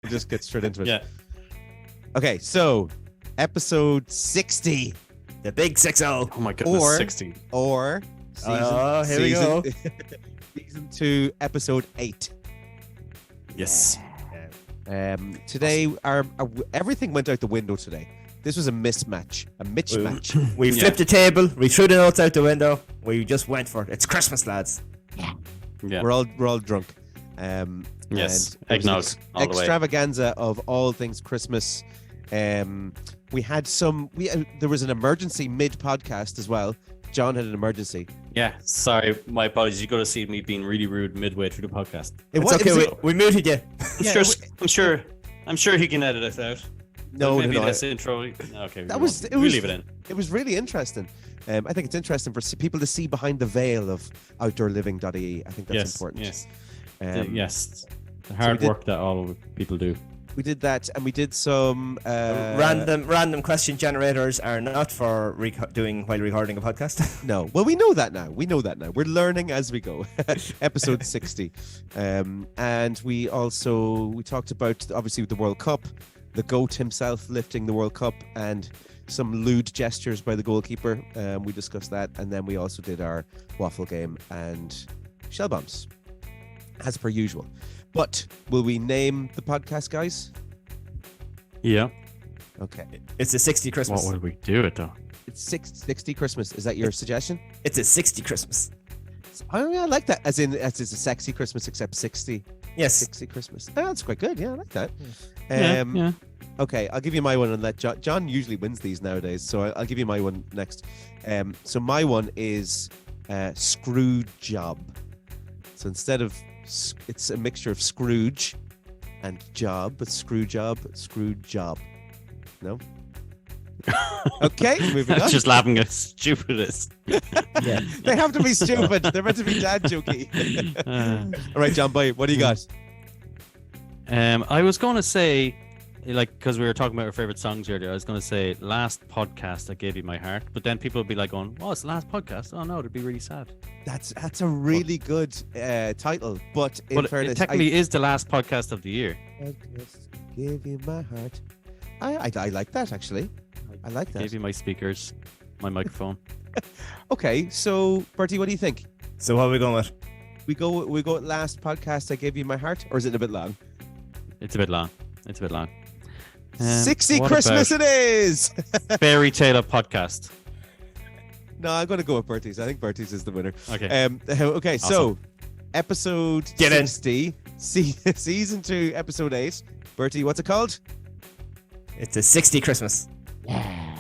just get straight into it. Yeah. Okay, so episode 60. The big 60. Oh my goodness, 60. Or here we go. Season 2, episode 8. Yes. Today, our everything went out the window today. This was a mismatch, a match. We flipped the table. We threw the notes out the window. We just went for it. It's Christmas, lads. Yeah. We're all drunk. Yes. And Eggnog all the way. Extravaganza of all things Christmas. We had there was an emergency mid-podcast as well. John had an emergency. Yeah, sorry, my apologies. You got to see me being really rude midway through the podcast. It's okay. We muted you. I'm sure he can edit it out. No, maybe this intro. Okay, we leave it in. It was really interesting. I think it's interesting for people to see behind the veil of outdoorliving.ie. I think that's important. Yes. Yes. The hard work that all people do. We did that, and we did some random question generators are not for doing while recording a podcast. No, well, we know that now. We're learning as we go. Episode 60, and we talked about obviously the World Cup, the GOAT himself lifting the World Cup, and some lewd gestures by the goalkeeper. We discussed that, and then we also did our waffle game and shell bombs, as per usual. But will we name the podcast, guys? Yeah. Okay. It's a 60 Christmas. What would we do it though? It's 60 Christmas. Is that your suggestion? It's a 60 Christmas. I like that. As it's a sexy Christmas, except 60. Yes. 60 Christmas. Oh, that's quite good. Yeah, I like that. Yeah. Okay, I'll give you my one and let John usually wins these nowadays, so I'll give you my one next. So my one is Screw Job. So instead of it's a mixture of Scrooge and job, but screw job. No? Okay, moving on. Just laughing at stupidest. Yeah. They have to be stupid. They're meant to be dad jokey. All right, John, bye. What do you got? I was going to say, because we were talking about our favorite songs earlier, I was going to say last podcast I gave you my heart, but then people would be like going, oh, it's the last podcast. Oh no, it'd be really sad. That's a really good title, but in fairness, it technically is the last podcast of the year. Give you my heart. I like that, actually. I like that. Gave you my speakers, my microphone. Okay, so Bertie, what do you think? So what are we going with? We go with last podcast I gave you my heart, or is it a bit long? It's a bit long. 60 Christmas it is! Fairy Tale podcast. No, I'm going to go with Bertie's. I think Bertie's is the winner. Okay. Okay, awesome. So episode Get 60, season 2, episode 8. Bertie, what's it called? It's a 60 Christmas. Yeah,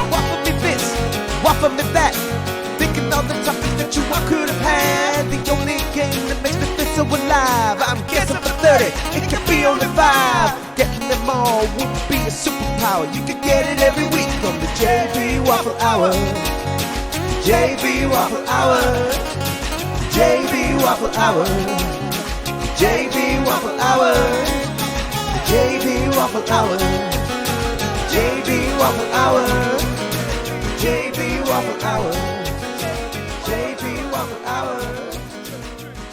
waffle me this, waffle me that. Thinking all the topics that you I could have had. The only game that makes me feel so alive. I'm guessing for 30, it could be only 5. Getting them all would be a superpower. You could get it every week on the JB Waffle Hour. JB Waffle Hour. JB Waffle Hour. JB Waffle Hour. JB Waffle Hour. JB Waffle Hour. JB Waffle Hour. JB Waffle Hour.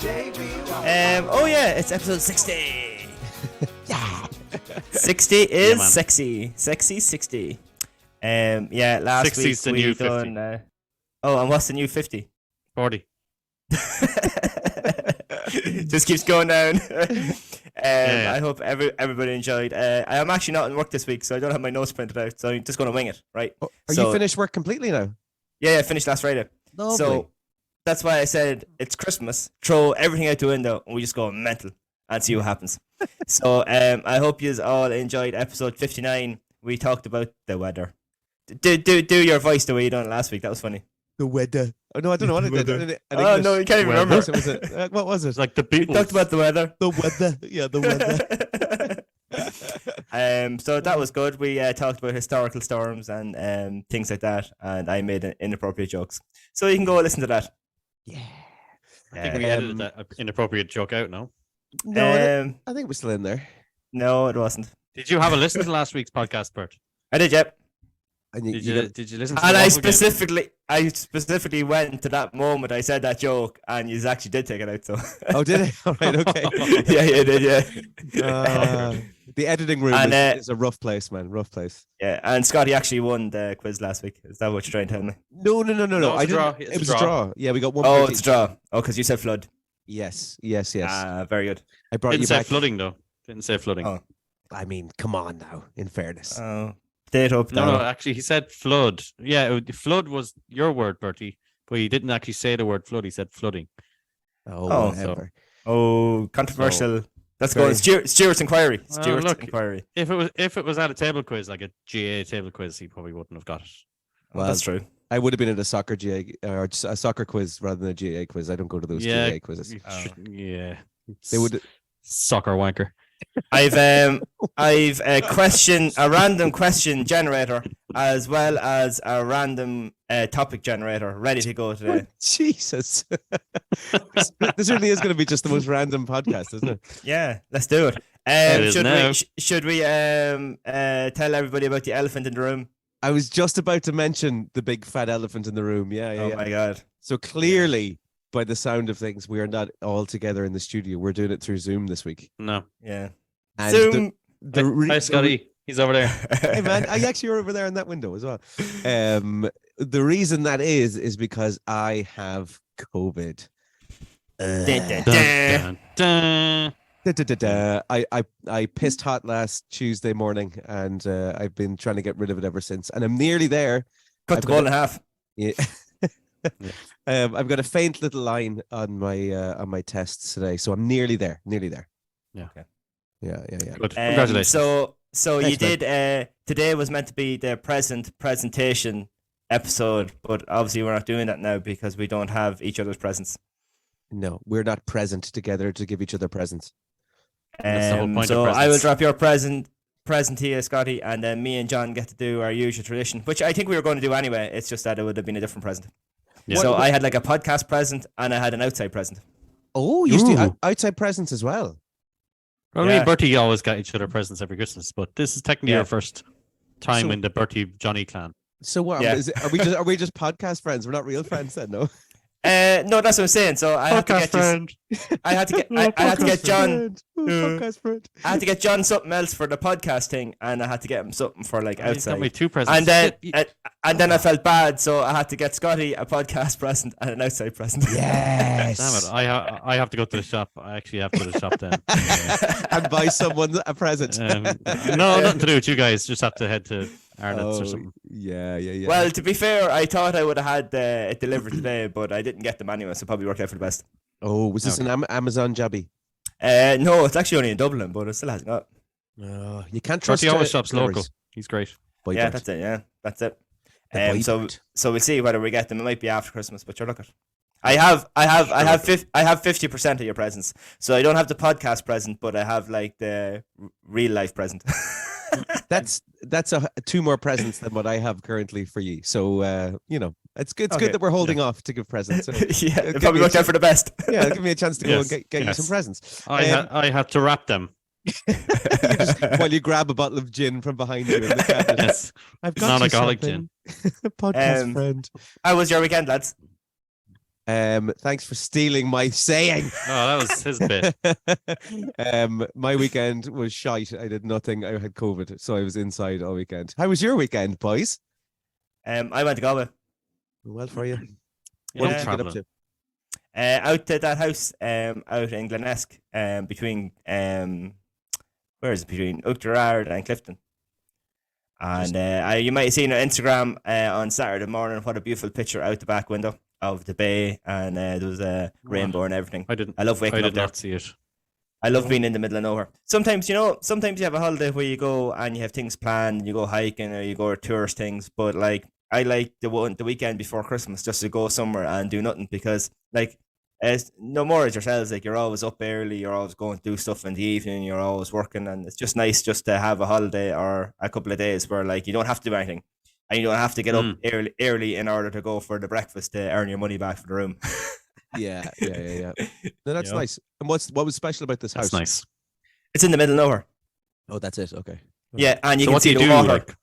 JB Waffle Hour. Oh yeah, it's episode 60. Yeah. 60 is sexy. Sexy 60. Yeah, last 60's week the we new done 50. and what's the new 50? 40. Just keeps going down. I hope everybody enjoyed. I am actually not in work this week, so I don't have my notes printed out, so I'm just going to wing it, right? Are you finished work completely now? Yeah, I finished last Friday. Lovely. So that's why I said it's Christmas. Throw everything out the window and we just go mental and see what happens. So I hope you all enjoyed episode 59. We talked about the weather. Do your voice the way you done it last week. That was funny. The weather. Oh no, I don't know what it did. Oh no, you can't even remember. What was it? Like the Beatles. We talked about the weather. The weather. Yeah, the weather. So that was good. We talked about historical storms and things like that, and I made inappropriate jokes. So you can go listen to that. Yeah. I think we edited that inappropriate joke out, no? No, I think we're still in there. No, it wasn't. Did you have a listen to last week's podcast, Bert? I did, yep. And Did you listen to And the I Waffle Game? specifically went to that moment. I said that joke, and you actually did take it out. So oh, did it? All right, okay. yeah, you did. Yeah. The editing room And, is a rough place, man. Rough place. Yeah, and Scotty actually won the quiz last week. Is that what you're trying to tell me? No. No, I it's a draw. didn't. It's It was a a draw. draw. Yeah, we got 1 Oh, point it's a each. draw. Oh, because you said flood. Yes. Very good. I brought Didn't you say back. flooding though. Didn't say flooding. Oh. I mean, come on now. In fairness. Oh, date up. No, actually, he said flood. Yeah, flood was your word, Bertie, but he didn't actually say the word flood. He said flooding. Oh, whatever. Oh, controversial. Let's go. Very- Stewart's inquiry. Well, Stewart's look, inquiry. If it was at a table quiz, like a GA table quiz, he probably wouldn't have got it. Well, that's true. I would have been at a soccer GA or just a soccer quiz rather than a GA quiz. I don't go to those GA quizzes. Yeah. They would. Soccer wanker. I've a random question generator, as well as a random topic generator ready to go today. Jesus. This really is going to be just the most random podcast, isn't it? Yeah, let's do it. is now. Should we tell everybody about the elephant in the room? I was just about to mention the big fat elephant in the room. Yeah. Oh my god. So clearly, by the sound of things, we are not all together in the studio. We're doing it through Zoom this week. No. Yeah. And Zoom. Hi, Scotty. He's over there. Hey man, I actually are over there in that window as well. The reason that is because I have COVID. Dun, dun. I pissed hot last Tuesday morning, and I've been trying to get rid of it ever since. And I'm nearly there. Cut the ball in half. Yeah. I've got a faint little line on my tests today, so I'm nearly there. Yeah. Okay. Yeah. Good. Congratulations. So Thanks, you did. Today was meant to be the presentation episode, but obviously we're not doing that now because we don't have each other's presents. No, we're not present together to give each other presents. That's the whole point of So I will presents. drop your present to you, Scotty, and then me and John get to do our usual tradition, which I think we were going to do anyway. It's just that it would have been a different present. Yeah. So I had like a podcast present and I had an outside present. Oh, you used to Ooh. outside presents as well. Well, me Yeah. and Bertie always got each other presents every Christmas, but this is technically Yeah. our first time So- in the Bertie Johnny clan. So what? Yeah. Are we just podcast friends? We're not real friends then, no? No, that's what I'm saying. So I had to get I had to get John. Podcast friend. I had to get John something else for the podcast thing, and I had to get him something for like He's got outside. me 2 presents. And then I felt bad, so I had to get Scotty a podcast present and an outside present. Yes. Damn it! I have to go to the shop. I actually have to go to the shop then. And buy someone a present. No, nothing to do with you guys. Just have to head to Ireland or something. Yeah. Well, to be fair, I thought I would have had it delivered today, but I didn't get them anyway, so it probably worked out for the best. Oh, was this an Amazon jobby? No, it's actually only in Dublin, but it still hasn't got. You can't trust. Bertie always shops deliveries. local. He's great. Boy, Yeah, Bert. that's it. Yeah, that's it. The boy So Bert. we'll see whether we get them. It might be after Christmas, but you're looking. I have 50% of your presents, so I don't have the podcast present, but I have like the real life present. That's 2 more presents than what I have currently for you. So it's good. It's Okay. good that we're holding off to give presents. Yeah, Give it probably me a worked out for the best. Yeah, give me a chance to go Yes, and get you yes. some presents. I had to wrap them. While you grab a bottle of gin from behind you in the cabinet. Yes. I've got Non-alcoholic you something. Podcast friend. How was your weekend, lads? Thanks for stealing my saying. Oh, that was his bit. My weekend was shite. I did nothing. I had COVID, so I was inside all weekend. How was your weekend, boys? I went to Galway. Well for you. Yeah, What did you get up traveling. to? Out to that house out in Glenesk, between where is it, between Oughterard and Clifton. And you might have seen on Instagram on Saturday morning what a beautiful picture out the back window of the bay, and there was a rainbow and everything. I didn't. I love I waking did up there. not see it. I love being in the middle of nowhere. Sometimes you have a holiday where you go and you have things planned, you go hiking or you go to tourist things, but like I like the weekend before Christmas just to go somewhere and do nothing, because like as no more as yourselves, like you're always up early, you're always going to do stuff in the evening, you're always working, and it's just nice just to have a holiday or a couple of days where like you don't have to do anything. And you don't have to get up early in order to go for the breakfast to earn your money back for the room. Yeah. No, that's Yeah. nice. And what was special about this house? That's nice. It's in the middle of nowhere. Oh, that's it. Okay. Yeah, and you So can what do see you the do? water. Like,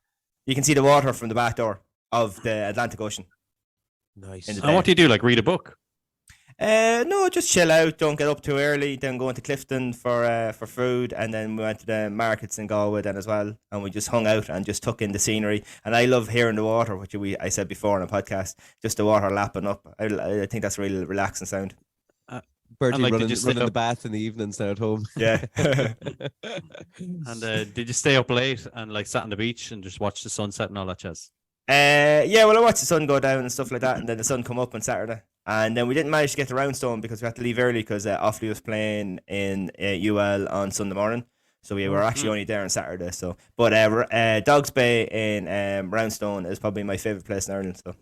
You can see the water from the back door of the Atlantic Ocean. Nice. In the And what do you do? Like read a book? No, just chill out. Don't get up too early. Then go into Clifton for food, and then we went to the markets in Galway then as well. And we just hung out and just took in the scenery. And I love hearing the water, which I said before on a podcast. Just the water lapping up. I think that's a really relaxing sound. Bertie like, did running, you stay running the up- bath in the evenings now at home. Yeah. And did you stay up late and like sat on the beach and just watch the sunset and all that jazz? Yeah, well, I watched the sun go down and stuff like that, and then the sun come up on Saturday. And then we didn't manage to get to Roundstone because we had to leave early because Offaly was playing in UL on Sunday morning. So we were actually only there on Saturday. So, but Dogs Bay in Roundstone is probably my favourite place in Ireland. So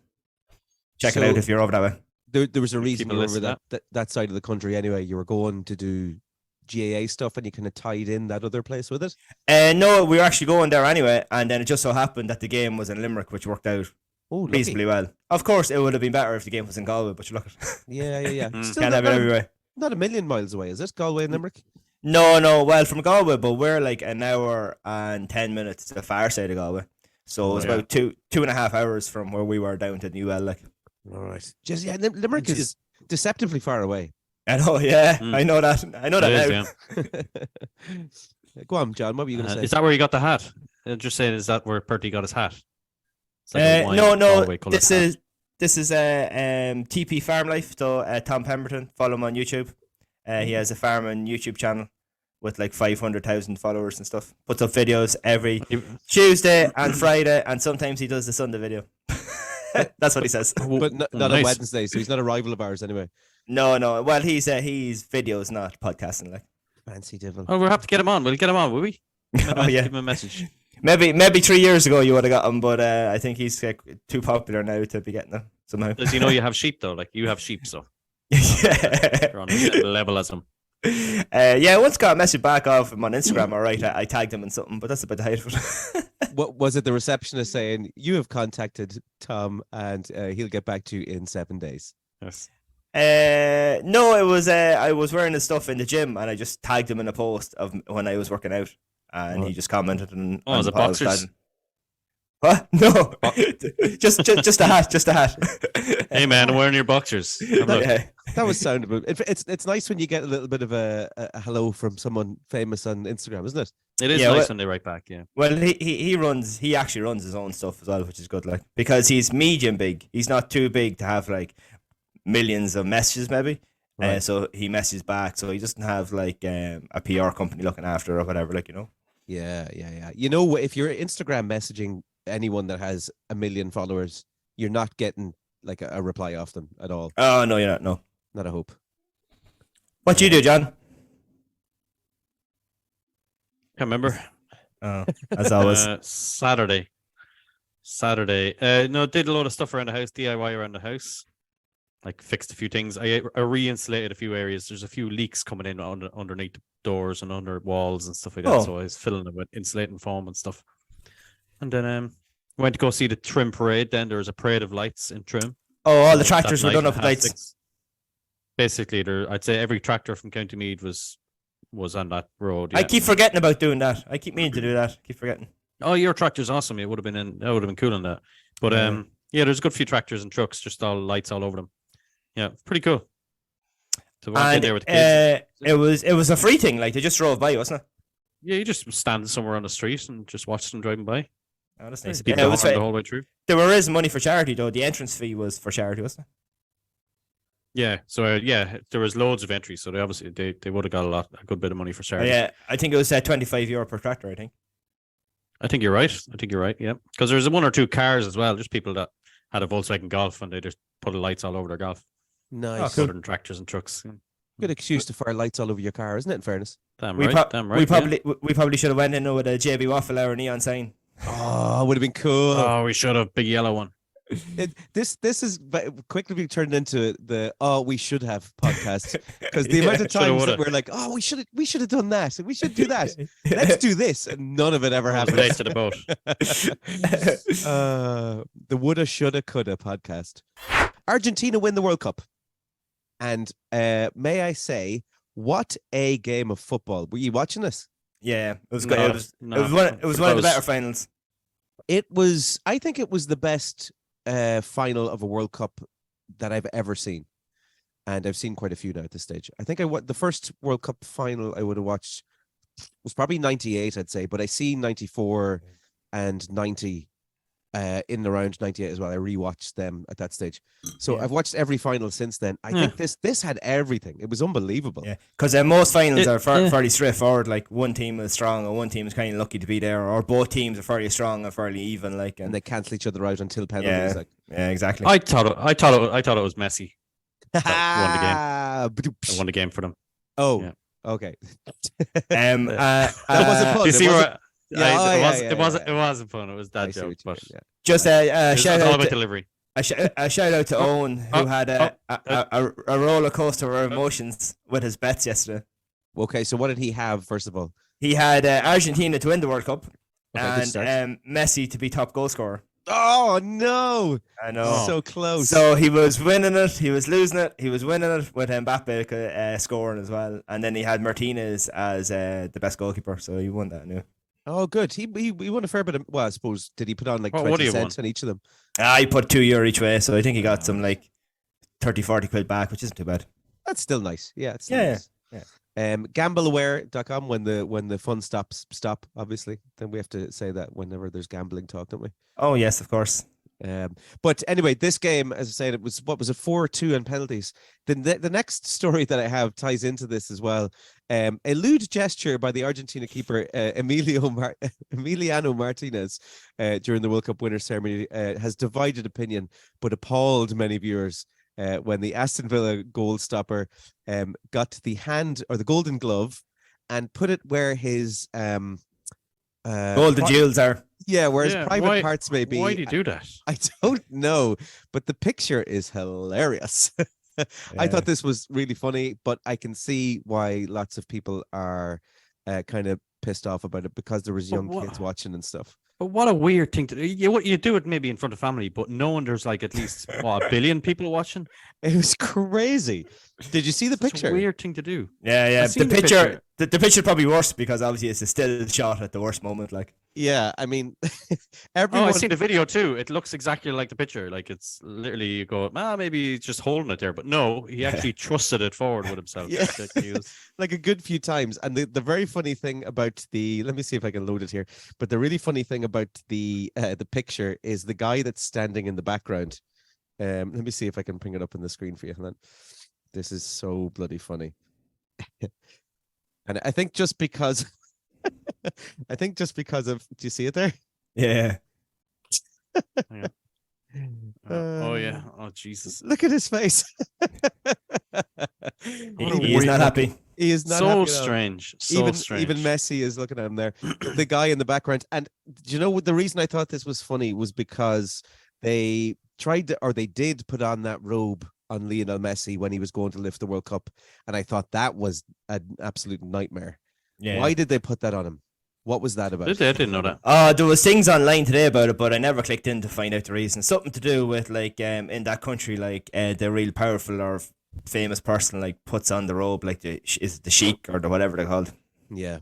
check it out if you're over that way. There was a reason Keep a you were list over of that side of the country anyway. You were going to do GAA stuff and you kind of tied in that other place with it. No, we were actually going there anyway. And then it just so happened that the game was in Limerick, which worked out reasonably well. Of course, it would have been better if the game was in Galway, but you look at Yeah. Still can't have it everywhere. not a million miles away, is it? Galway and Limerick? No. Well, from Galway, but we're like an hour and 10 minutes to the far side of Galway. So it was about 2.5 hours from where we were down to UL. Like, all right. Just Limerick is deceptively far away. I know, yeah, I know that. I know that It now. is, yeah. Go on, John. What were you going to say? Is that where you got the hat? Just saying, is that where Bertie got his hat? It's like a wine No. Galway coloured This hat. is TP Farm Life. So Tom Pemberton, follow him on YouTube. He has a farming YouTube channel with like 500,000 followers and stuff. Puts up videos every Tuesday and Friday, and sometimes he does the Sunday video. That's what he says. But not on nice. Wednesday, so he's not a rival of ours anyway. No. Well, he's videos, not podcasting. Like, Fancy devil. Oh, we'll have to get him on. We'll get him on, will we? Oh, yeah. Give him a message. Maybe 3 years ago you would have got him, but I think he's too popular now to be getting them somehow. Does he know you have sheep though? Like you have sheep, so Yeah. you're on the same level as him. Yeah, I once got a message back off him on Instagram. All right, I tagged him in something, but that's about the height of it. What was it? The receptionist saying you have contacted Tom and he'll get back to you in 7 days. Yes. No, it was I was wearing his stuff in the gym, and I just tagged him in a post of when I was working out, and he just commented on. Oh, is it what I was boxers? tagging. What? No, just a hat, just a hat. Hey man, I'm wearing your boxers. Have a look. Yeah. That was soundable. It's nice when you get a little bit of a hello from someone famous on Instagram, isn't it? It is Yeah, nice well- when they write back. Yeah. Well, he actually runs his own stuff as well, which is good, like, because he's medium big. He's not too big to have like millions of messages, maybe. Right. So he messages back, so he doesn't have like a PR company looking after or whatever, like, you know. Yeah. You know, if you're Instagram messaging anyone that has 1 million followers, you're not getting like a reply off them at all. Oh no, you're not. No. Not a hope. What do you do, John? Can't remember. Oh, as always. Saturday. No, did a lot of stuff around the house, DIY around the house. Like fixed a few things. I re-insulated a few areas. There's a few leaks coming in underneath the doors and under walls and stuff like that. Oh. So I was filling it with insulating foam and stuff. And then went to go see the Trim Parade. Then there was a parade of lights in Trim. Oh, all the That tractors were night done at up with lights. 6:30. Basically, I'd say every tractor from County Meath was on that road. I yeah. keep forgetting about doing that. I keep meaning to do that. Keep forgetting. Oh, your tractor's awesome. It would have been cool in that. But yeah, there's a good few tractors and trucks, just all lights all over them. Yeah, pretty cool. So we went in And there with the kids. it was a free thing. Like, they just drove by, wasn't it? Yeah, you just stand somewhere on the street and just watch them driving by. Oh, that's nice. People Yeah, it was the whole way through. they were raising money for charity, though. The entrance fee was for charity, wasn't Yeah, so yeah, there was loads of entries, so they obviously they would have got a good bit of money for it? charity. Yeah, I think it was €25 per tractor. I think. I think you're right. Yeah, because there's one or two cars as well, just people that had a Volkswagen Golf and they just put lights all over their Golf. Nice. cool. Other than tractors and trucks. Yeah. Good excuse to fire lights all over your car, isn't it? In fairness. Damn We right. we probably should have went in with a JB Waffle Hour neon sign. Oh, would have been cool. Oh, we should have big yellow one. This is quickly being turned into the we should have podcast, because the amount of shoulda, times woulda. that we're like, we should have done that, and we should do that. Let's do this, and none of it ever Late happens. to the boat. The woulda, shoulda, coulda podcast. Argentina win the World Cup, and may I say, what a game of football! Were you watching this? Yeah, it was No, good. It was no. one of the Close. better finals. I think it was the best final of a World Cup that I've ever seen. And I've seen quite a few now at this stage. I think the first World Cup final I would have watched was probably 98, I'd say, but I seen 94 and 90 in around 98 as well. I rewatched them at that stage. So I've watched every final since then. I think this had everything. It was unbelievable. Yeah, because most finals are fairly straightforward. Like one team is strong and one team is kind of lucky to be there, or both teams are fairly strong and fairly even. Like, and they cancel each other out until penalties. Yeah, exactly. I thought it was Messi that won the game for them. Oh, yeah. Okay. That wasn't fun. You see where? It wasn't fun. It was that joke. But just a shout out to delivery. A shout out to Owen, who had a roller coaster of emotions with his bets yesterday. Okay, so what did he have first of all? He had Argentina to win the World Cup, okay, and Messi to be top goal scorer. Oh no! I know, so close. So he was winning it, he was losing it, he was winning it with Mbappe scoring as well, and then he had Martinez as the best goalkeeper, so he won that now. Oh, good. He won a fair bit of. Well, I suppose did he put on like 20 cents on each of them? He put €2 each way, so I think he got some like 30-40 quid back, which isn't too bad. That's still nice. Yeah, it's nice. Yeah. Gambleaware.com when the fun stop, obviously. Then we have to say that whenever there's gambling talk, don't we? Oh yes, of course. But anyway, this game, as I said, it was 4-2 on penalties. The next story that I have ties into this as well. A lewd gesture by the Argentina keeper Emiliano Martinez during the World Cup winners ceremony has divided opinion, but appalled many viewers when the Aston Villa goal stopper got the hand or the golden glove and put it where his golden jewels are. Yeah, where his private parts may be. Why do you do that? I don't know, but the picture is hilarious. I thought this was really funny, but I can see why lots of people are kind of pissed off about it because there was young kids watching and stuff. But what a weird thing to do. You do it maybe in front of family, but knowing there's like at least a billion people watching. It was crazy. Did you see the picture? It's a weird thing to do. Yeah. The picture probably worse because obviously it's a still shot at the worst moment. Like, yeah, I mean, everyone. I seen the video too. It looks exactly like the picture. Like it's literally you go, maybe he's just holding it there, but no, he actually trusted it forward with himself. Yeah. Like a good few times. And the very funny thing about let me see if I can load it here. But the really funny thing about the picture is the guy that's standing in the background. Let me see if I can bring it up on the screen for you. Hold on. This is so bloody funny. And I think just because of, do you see it there? Yeah. Oh Jesus. Look at his face. He is not happy. He is not so happy strange. Strange. Even Messi is looking at him there. The guy in the background. And do you know what the reason I thought this was funny was because they did put on that robe on Lionel Messi when he was going to lift the World Cup, and I thought that was an absolute nightmare. Yeah. Why did they put that on him? What was that about? I didn't know that. There was things online today about it, but I never clicked in to find out the reason. Something to do with like in that country, like the real powerful or famous person like puts on the robe, like is it the sheik or the whatever they're called. Yeah.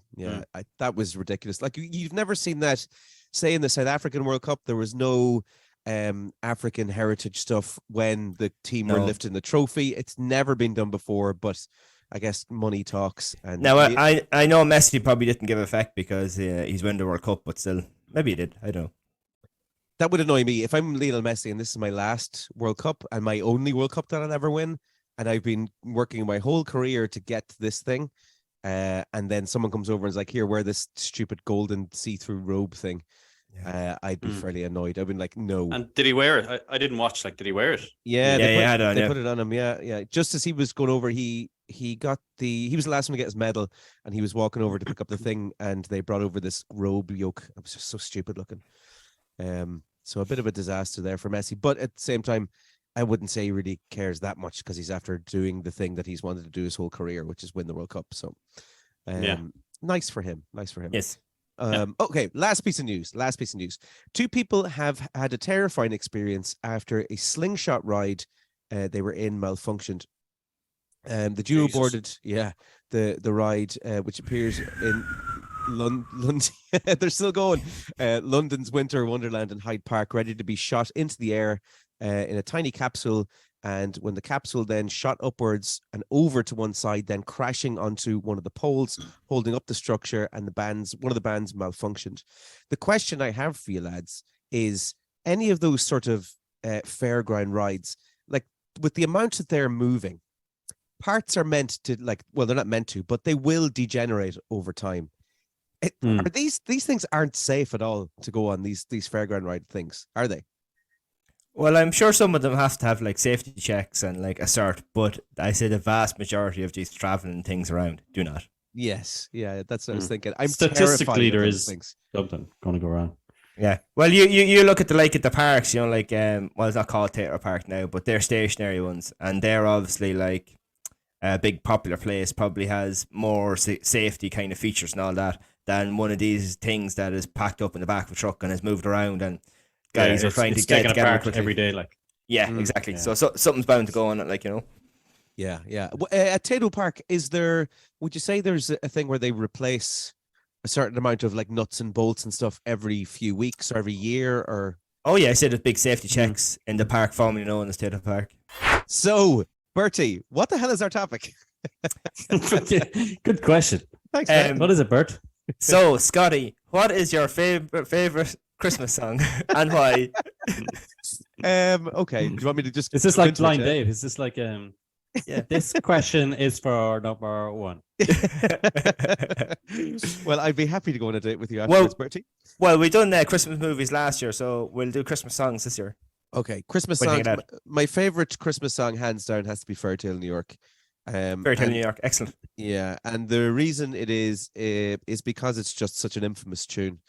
That was ridiculous. Like you've never seen that. Say in the South African World Cup, there was no African heritage stuff when the team were lifting the trophy. It's never been done before, but I guess money talks. And now I know Messi probably didn't give effect because he's won the World Cup, but still, maybe he did. I don't know. That would annoy me if I'm Lionel Messi and this is my last World Cup and my only World Cup that I'll ever win, and I've been working my whole career to get this thing, and then someone comes over and is like, "Here, wear this stupid golden see-through robe thing." I'd be fairly annoyed. I've been like, no. And did he wear it? I didn't watch. Like, did he wear it? Yeah, they put it on him. Yeah. Just as he was going over, he was the last one to get his medal, and he was walking over to pick up the thing, and they brought over this robe yoke. It was just so stupid looking. So a bit of a disaster there for Messi, but at the same time, I wouldn't say he really cares that much because he's after doing the thing that he's wanted to do his whole career, which is win the World Cup. So, nice for him. Yes. Okay, last piece of news. 2 people have had a terrifying experience after a slingshot ride they were in malfunctioned. The duo boarded the ride, which appears in They're still going. London's Winter Wonderland in Hyde Park, ready to be shot into the air in a tiny capsule. And when the capsule then shot upwards and over to one side, then crashing onto one of the poles holding up the structure, and one of the bands malfunctioned. The question I have for you lads is, any of those sort of fairground rides, like with the amount that they're moving, parts are meant to, like, well, they're not meant to, but they will degenerate over time. Are these things aren't safe at all to go on these fairground ride things, are they? Well, I'm sure some of them have to have like safety checks and like a cert, but I say the vast majority of these traveling things around do not. Yes, yeah, that's what I was thinking. I'm Statistically, terrified there of is those things. something going to go wrong. Yeah. Well, you look at the parks, you know, like well, it's not called Theatre Park now, but they're stationary ones, and they're obviously like a big popular place, probably has more safety kind of features and all that than one of these things that is packed up in the back of a truck and is moved around, and guys are trying to get together quickly. Every day, like. Yeah, exactly. Yeah. So something's bound to go on it, like, you know. Yeah. At Tato Park, would you say there's a thing where they replace a certain amount of like nuts and bolts and stuff every few weeks or every year, or? Oh yeah, I said there's big safety checks in the park, formerly known as Tato Park. So, Bertie, what the hell is our topic? Good question. Thanks, man. What is it, Bert? So, Scottie, what is your favorite Christmas song and why? Okay. Do you want me to just? Is this like Blind Dave? Is this like Yeah. This question is for number one. Well, I'd be happy to go on a date with you afterwards, Bertie. Well, we done Christmas movies last year, so we'll do Christmas songs this year. Okay, Christmas songs. My favorite Christmas song, hands down, has to be "Fairy Tale New York." Fairy Tale New York, excellent. Yeah, and the reason it is because it's just such an infamous tune,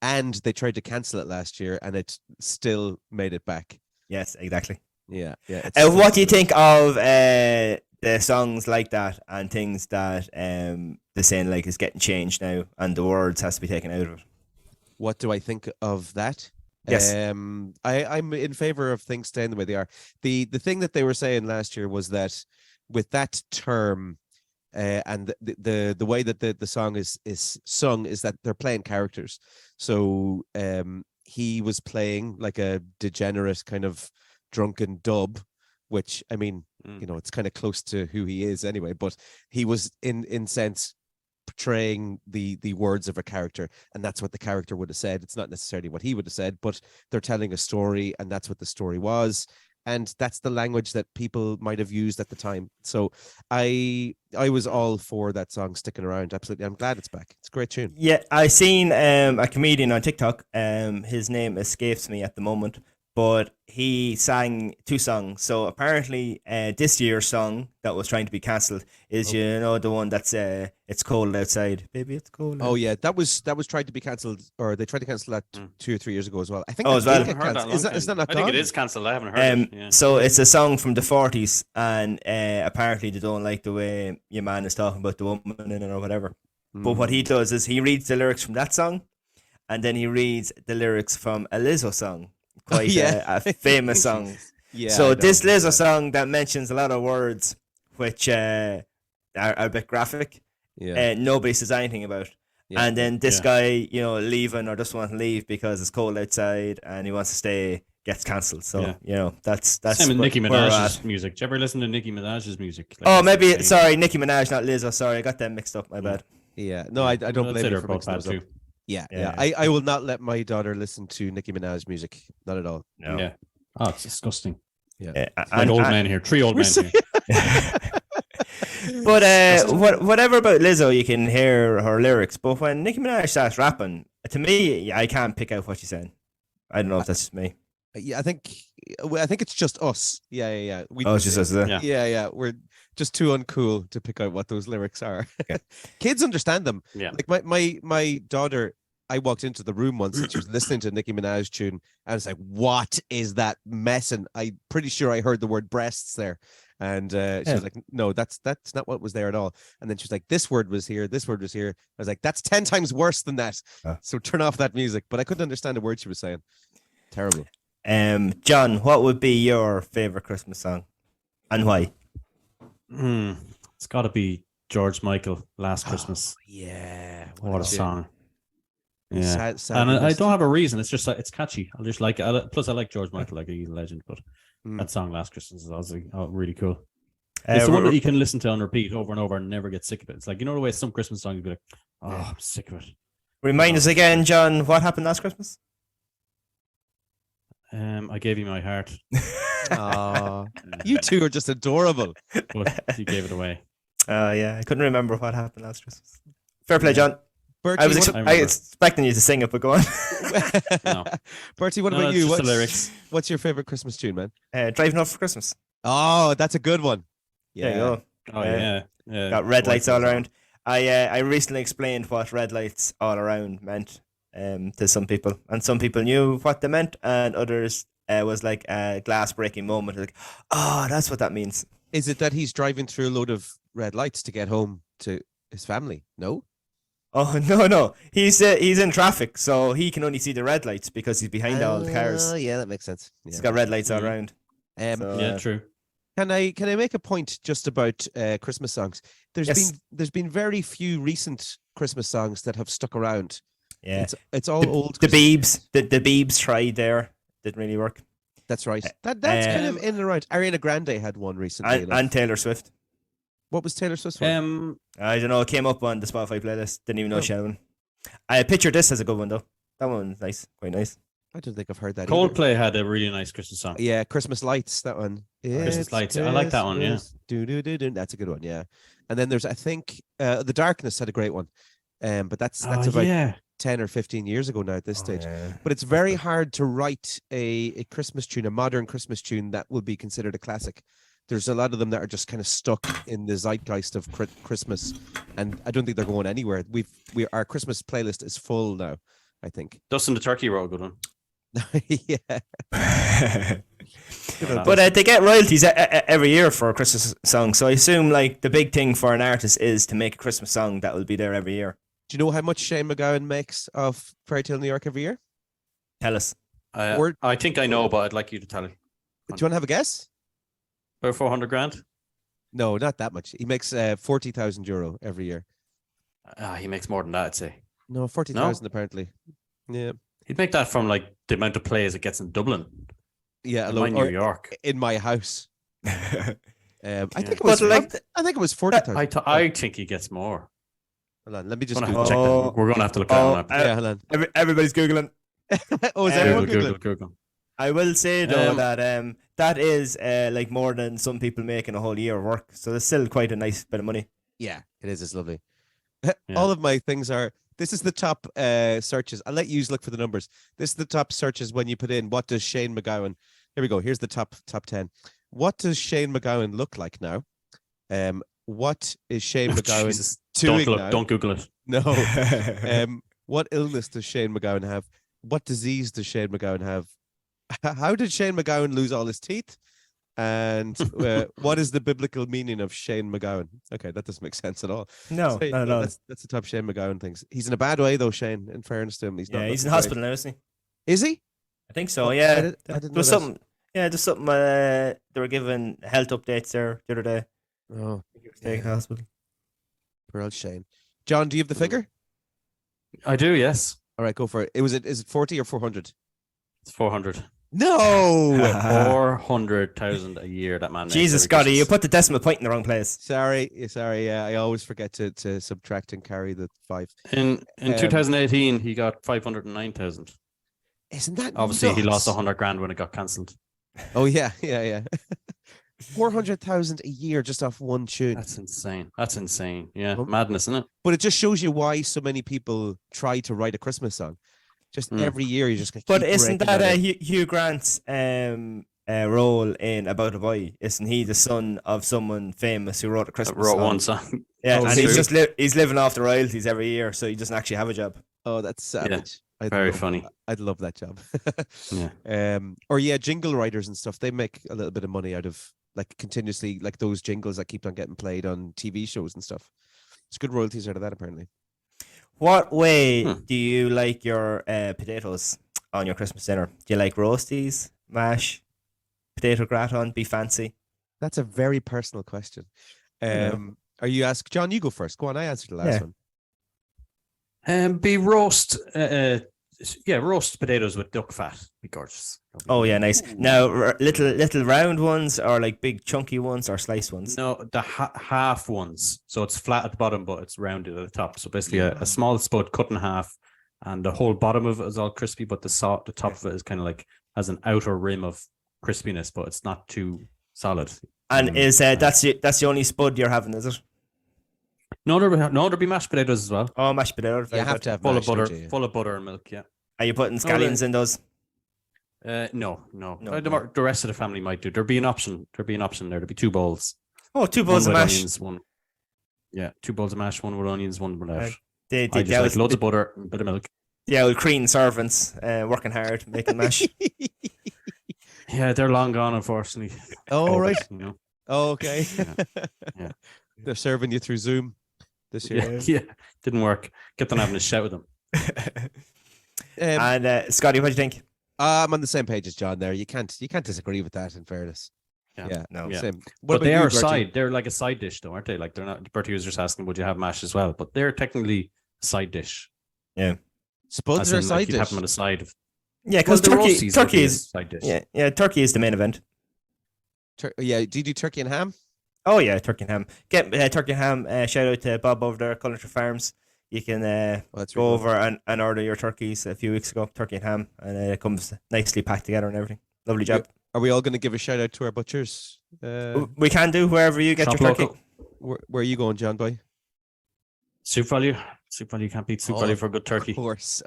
and they tried to cancel it last year, and it still made it back. Yes, exactly. Yeah. What do you think of the songs like that and things that the saying like is getting changed now and the words has to be taken out of it? What do I think of that? Yes. I'm in favor of things staying the way they are. The thing that they were saying last year was that with that term and the way that the song is sung is that they're playing characters. So he was playing like a degenerate kind of drunken dub, which, I mean, you know, it's kind of close to who he is anyway, but he was in sense portraying the words of a character, and that's what the character would have said. It's not necessarily what he would have said, but they're telling a story, and that's what the story was, and that's the language that people might have used at the time. So I was all for that song sticking around. Absolutely. I'm glad it's back. It's a great tune. Yeah, I seen a comedian on TikTok, his name escapes me at the moment, but he sang two songs. So apparently this year's song that was trying to be cancelled is, you know, the one that's It's Cold Outside. Baby, it's cold. Oh yeah, that was tried to be cancelled, or they tried to cancel that 2 or 3 years ago as well. I think. Oh, as well? Is that not I gone? think it is cancelled. I haven't heard it. Yeah. So it's a song from the 40s, and apparently they don't like the way your man is talking about the woman in it or whatever. But what he does is he reads the lyrics from that song, and then he reads the lyrics from a Lizzo song. Quite a famous song. Yeah. So this Lizzo song that mentions a lot of words which are a bit graphic. Yeah. Nobody says anything about. Yeah. And then this guy, you know, leaving or just want to leave because it's cold outside and he wants to stay, gets cancelled. So you know, that's same with Nicki Minaj's music. Do you ever listen to Nicki Minaj's music? Like, maybe sorry, Nicki Minaj, not Lizzo. Sorry, I got them mixed up. My bad. Yeah. No, I don't blame you for mixing those up. Yeah. I will not let my daughter listen to Nicki Minaj music. Not at all. No. Yeah. Oh, it's disgusting. Yeah. Like old men here. 3 old men here. But whatever about Lizzo, you can hear her lyrics. But when Nicki Minaj starts rapping, to me, I can't pick out what she's saying. I don't know if that's just me. Yeah, I think it's just us. Yeah. It's just us. Yeah. We're just too uncool to pick out what those lyrics are. Okay. Kids understand them. Yeah. Like my daughter, I walked into the room once and she was listening to a Nicki Minaj tune, and I was like, "What is that mess?" And I'm pretty sure I heard the word breasts there. And she was like, "No, that's not what was there at all." And then she was like, "This word was here. This word was here." I was like, "That's 10 times worse than that." So turn off that music. But I couldn't understand a word she was saying. Terrible. John, what would be your favorite Christmas song, and why? It's got to be George Michael, Last Christmas. Yeah. What a song. Yeah. Sad And we I missed. don't have a reason. It's just like, it's catchy. I just like it. Plus, I like George Michael, like he's a legend. But that song, Last Christmas, is also really cool. It's the one that you can listen to on repeat over and over and never get sick of it. It's like, you know the way some Christmas songs, you'd be like, I'm sick of it. Remind us again, John, what happened last Christmas? I gave you my heart, Aw, you two are just adorable. but you gave it away. Yeah, I couldn't remember what happened last Christmas. Fair play, John. Bertie, I was remember. expecting you to sing it, but go on. No. Bertie, what No, about it's you? just the lyrics. What's your favorite Christmas tune, man? Driving off for Christmas. Oh, that's a good one. There you go. Oh, yeah. Got red lights all around. I recently explained what red lights all around meant to some people, and some people knew what they meant, and others was like a glass breaking moment. Like, oh, that's what that means. Is it that he's driving through a load of red lights to get home to his family? No. Oh no, he's in traffic, so he can only see the red lights because he's behind all the cars. Oh, yeah, that makes sense. He's Yeah. got red lights all around. So, Yeah, true. Can I make a point just about Christmas songs? Yes. There's been very few recent Christmas songs that have stuck around. yeah, It's all old. the Christmas- Beebs, the Beebs tried there, didn't really work. That's right. That's kind of in and around. Ariana Grande had one recently. And Taylor Swift. What was Taylor Swift's one? I don't know. It came up on the Spotify playlist. Didn't even know Oh. she had one. I Picture This has a good one though. That one's nice, quite nice. I don't think I've heard that. either. Coldplay had a really nice Christmas song. Yeah, Christmas Lights. That one. Christmas It's Lights, I like that one, yeah. Christmas, do. That's a good one. Yeah. And then there's, I think, The Darkness had a great one. But that's about yeah. 10 or 15 years ago now at this stage. Yeah. But it's very hard to write a Christmas tune, a modern Christmas tune that would be considered a classic. There's a lot of them that are just kind of stuck in the zeitgeist of Christmas, and I don't think they're going anywhere. Our Christmas playlist is full now, I think. Dustin the Turkey wrote a good one. Yeah. But they get royalties every year for a Christmas song, so I assume like the big thing for an artist is to make a Christmas song that will be there every year. Do you know how much Shane MacGowan makes of Fairy Tale New York every year? Tell us. I think I know, but I'd like you to tell me. Do you want to have a guess? About 400 grand? No, not that much. He makes €40,000 every year. He makes more than that, I'd say. No, 40,000 apparently. Yeah. He'd make that from like the amount of plays it gets in Dublin. Yeah, In alone, New or York. in my house. I think it But was like I think it was 40,000. I think he gets more. Hold on, let me just We're Google. gonna have to check that. We're gonna have to look that one up. Yeah, hold on. everybody's googling. Oh, is everyone Google, Googling? Google. I will say though Um, that that is like more than some people make in a whole year of work, so it's still quite a nice bit of money. Yeah, it is. It's lovely. Yeah. All of my things are. This is the top searches. I'll let you look for the numbers. This is the top searches when you put in what does Shane MacGowan. Here we go. Here's the top 10. What does Shane MacGowan look like now? What is Shane MacGowan Jesus. doing Don't look. now? Don't Google it. No. What illness does Shane MacGowan have? What disease does Shane MacGowan have? How did Shane MacGowan lose all his teeth? And what is the biblical meaning of Shane MacGowan? Okay, that doesn't make sense at all. No, So, not at all. That's the top Shane MacGowan things. He's in a bad way though, Shane. In fairness to him, he's not. Yeah, he's in looking hospital now, isn't he? great. Is he? I think so. Oh, Yeah, I didn't there know was that. something. Yeah, there's something. They were giving health updates there the other day. Oh, He was taken to hospital. poor old Shane. John, do you have the figure? I do. Yes. All right, go for it. Is it 40 or 400? It's 400. No. 400,000 a year. That man. makes Jesus, every Scottie, you Christmas. put the decimal point in the wrong place. Sorry. Yeah, I always forget to subtract and carry the 5. In 2018, he got 509,000. Isn't that Obviously, he lost nuts? 100 grand when it got cancelled. Oh yeah. 400,000 a year just off one tune. That's insane. Yeah, Well- madness, isn't it? But it just shows you why so many people try to write a Christmas song. Just every year, you just gonna But keep isn't breaking that in. Hugh Grant's role in About a Boy? Isn't he the son of someone famous who wrote a I Christmas wrote song? one song. Yeah, Oh, and true. he's just he's living off the royalties every year, so he doesn't actually have a job. Oh, that's savage. Very funny. I'd love that job. Yeah. Or jingle writers and stuff. They make a little bit of money out of like continuously like those jingles that keep on getting played on TV shows and stuff. It's good royalties out of that apparently. What way do you like your potatoes on your Christmas dinner? Do you like roasties, mash, potato gratin, be fancy? That's a very personal question. Yeah. Are you ask John? You go first. Go on. I answered the last one. Be roast. Roast potatoes with duck fat. Be gorgeous. Oh yeah, nice. Now little round ones, or like big chunky ones, or sliced ones. No, the half ones. So it's flat at the bottom, but it's rounded at the top. So basically, a small spud cut in half, and the whole bottom of it is all crispy, but the top of it is kind of like has an outer rim of crispiness, but it's not too solid. And is that's the only spud you're having, is it? No, there'll be mashed potatoes as well. Oh, mashed potatoes. You have to have full mashed, of butter, don't you? full of butter and milk. Yeah. Are you putting scallions in those? No. The rest of the family might do. There'll be an option. There'll be 2 bowls. Oh, 2 bowls of mash. Onions, 2 bowls of mash, 1 with onions, 1 without. They I just like loads of butter and a bit of milk. Yeah, well, Crean servants working hard making mash. Yeah, they're long gone, unfortunately. Oh, right. You know. Oh, okay. Yeah. They're serving you through Zoom this year. Yeah, didn't work. Kept on having a shout with them. And Scottie, what do you think? I'm on the same page as John there. You can't disagree with that, in fairness. Yeah. No. Yeah. Same. But they are they're like a side dish though, aren't they? Like they're not. Bertie was just asking, would you have mash as well? But they're technically a side dish. Yeah. Spuds are a side you'd dish. have them on the side. Yeah, because turkey is side dish. Yeah, turkey is the main event. Do you do turkey and ham? Oh yeah, turkey and ham. Get turkey and ham. Shout out to Bob over there at Culture Farms. You can go over and order your turkeys a few weeks ago, turkey and ham, and it comes nicely packed together and everything. Lovely job. Are we all going to give a shout out to our butchers? We can do wherever you get your turkey. Local. Where are you going, John boy? Soup value. Soup value can't beat soup value for a good turkey. Of course.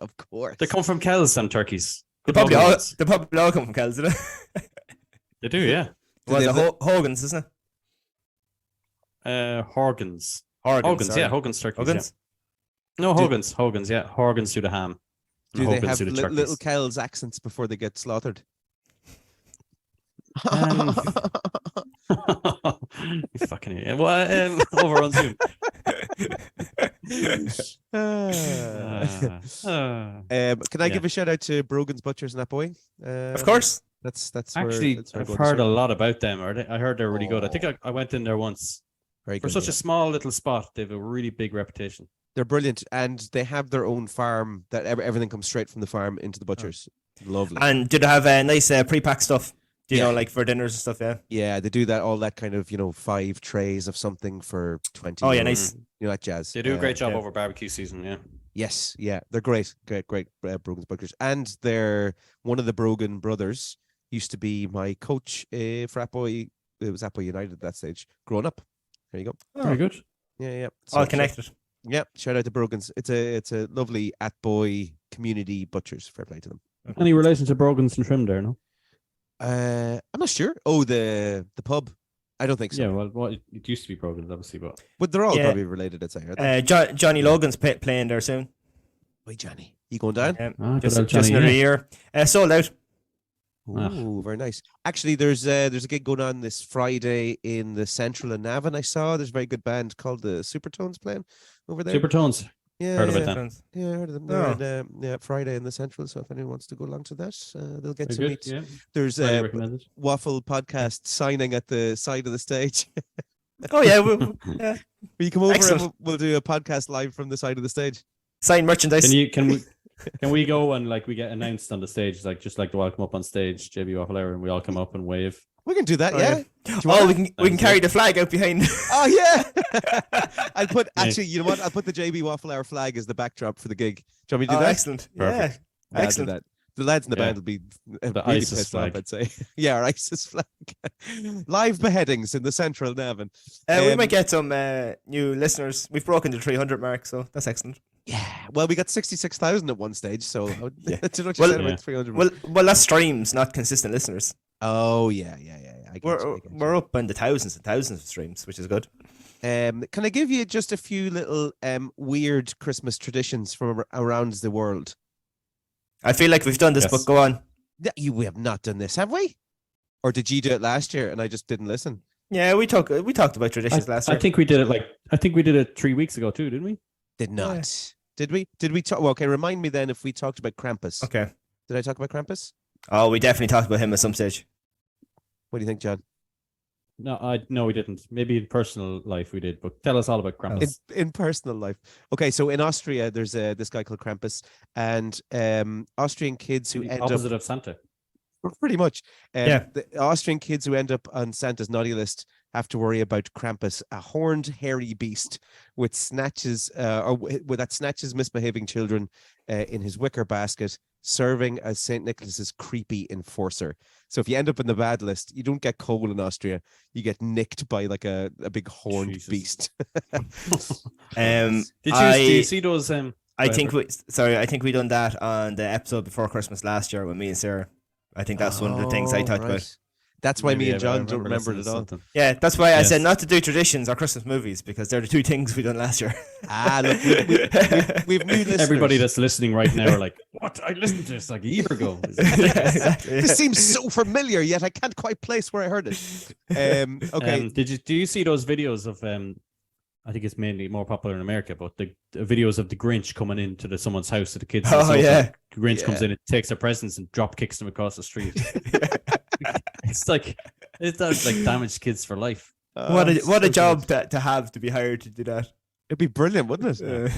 They come from Kells and turkeys. They probably all come from Kells, do they? They do, yeah. Well, the Hogan's, isn't it? Horgans. Horgans, yeah, Hogan's turkeys. Hogan's? Yeah. No, Hogan's, yeah. Horgans do the ham. Do they have do the little Kells accents before they get slaughtered? You fucking idiot. Well, over on Zoom. Can I give a shout out to Brogan's Butchers and that boy? Of course. That's actually that's I've heard a lot about them. I heard they're really good. I think I went in there once. Very For good, such a small little spot, they have a really big reputation. They're brilliant, and they have their own farm. That everything comes straight from the farm into the butchers. Lovely. And do they have nice pre-packed stuff? Do you know, like for dinners and stuff? Yeah. Yeah, they do that. All that kind of 5 trays of something for 20. Oh yeah, nice. That jazz. They do a great job over barbecue season. Yeah. Yes, yeah, they're great Brogan's Butchers, and they're one of the Brogan brothers. Used to be my coach for Apoy. It was Apoy United at that stage. Growing up, there you go. Oh. Very good. Yeah. All connected. Yeah, shout out to Brogan's. It's a lovely Atboy community butchers. Fair play to them. Any relation to Brogan's and Trim there? No. I'm not sure. Oh, the pub. I don't think so. Yeah, well, it used to be Brogan's, obviously, but they're all probably related. I'd say. Aren't they? Johnny Logan's playing there soon. Wait, Johnny, you going down? Just another year. Sold out. Oh, very nice. Actually, there's a gig going on this Friday in the Central in Navan. I saw there's a very good band called the Supertones playing over there. Supertones. Yeah, heard about them. Yeah, I heard of them. They're Friday in the Central. So if anyone wants to go along to that, they'll get to meet. Yeah. There's a Waffle podcast signing at the side of the stage. Oh yeah, Will you come over and we'll do a podcast live from the side of the stage? Sign merchandise. Can we go and we get announced on the stage, just like the welcome up on stage, JB Waffle Hour, and we all come up and wave? We can do that, yeah. We can carry the flag out behind. Oh yeah. I'll put you know what? I'll put the JB Waffle Hour flag as the backdrop for the gig. Do you want me to do that? Excellent. Perfect. Yeah. Excellent. The lads in the band will be the really ISIS pissed flag. off, I'd say. Yeah, our ISIS flag. Live beheadings in the Central Navan. We might get some new listeners. We've broken the 300 mark, so that's excellent. Yeah, well, we got 66,000 at one stage, so that's what you said about 300. Well, that's streams, not consistent listeners. Oh yeah. We're up in the thousands and thousands of streams, which is good. Can I give you just a few little weird Christmas traditions from around the world? I feel like we've done this, but go on. We have not done this, have we? Or did you do it last year and I just didn't listen? Yeah, we talked about traditions last year. I think we did it 3 weeks ago too, didn't we? Did not. Yeah. Did we talk? Well, okay, remind me then if we talked about Krampus. Okay. Did I talk about Krampus? Oh, we definitely talked about him at some stage. What do you think, John? No, we didn't. Maybe in personal life we did, but tell us all about Krampus. In personal life. Okay, so in Austria, there's this guy called Krampus, and Austrian kids who The end opposite up of Santa. pretty much. Yeah. The Austrian kids who end up on Santa's naughty list have to worry about Krampus, a horned, hairy beast with snatches, that snatches misbehaving children in his wicker basket, serving as Saint Nicholas's creepy enforcer. So if you end up in the bad list, you don't get coal in Austria; you get nicked by like a big horned Jesus. beast. Do you see those? I think we done that on the episode before Christmas last year with me and Sarah. I think that's one of the things I talked about. That's why Maybe, me and yeah, but I John don't remember it at all. something. Yeah, that's why I Yes. said not to do traditions or Christmas movies because they're the two things we done last year. Look, we've new listeners. Everybody that's listening right now are like, "What? I listened to this like a year ago." Exactly. This seems so familiar, yet I can't quite place where I heard it. Okay. Do you see those videos of I think it's mainly more popular in America, but the videos of the Grinch coming into someone's house at the kids. Oh, yeah. The Grinch comes Yeah. in and takes their presents and drop kicks them across the street. It's like damaged kids for life. What a so job good. to have to be hired to do that. It'd be brilliant, wouldn't it?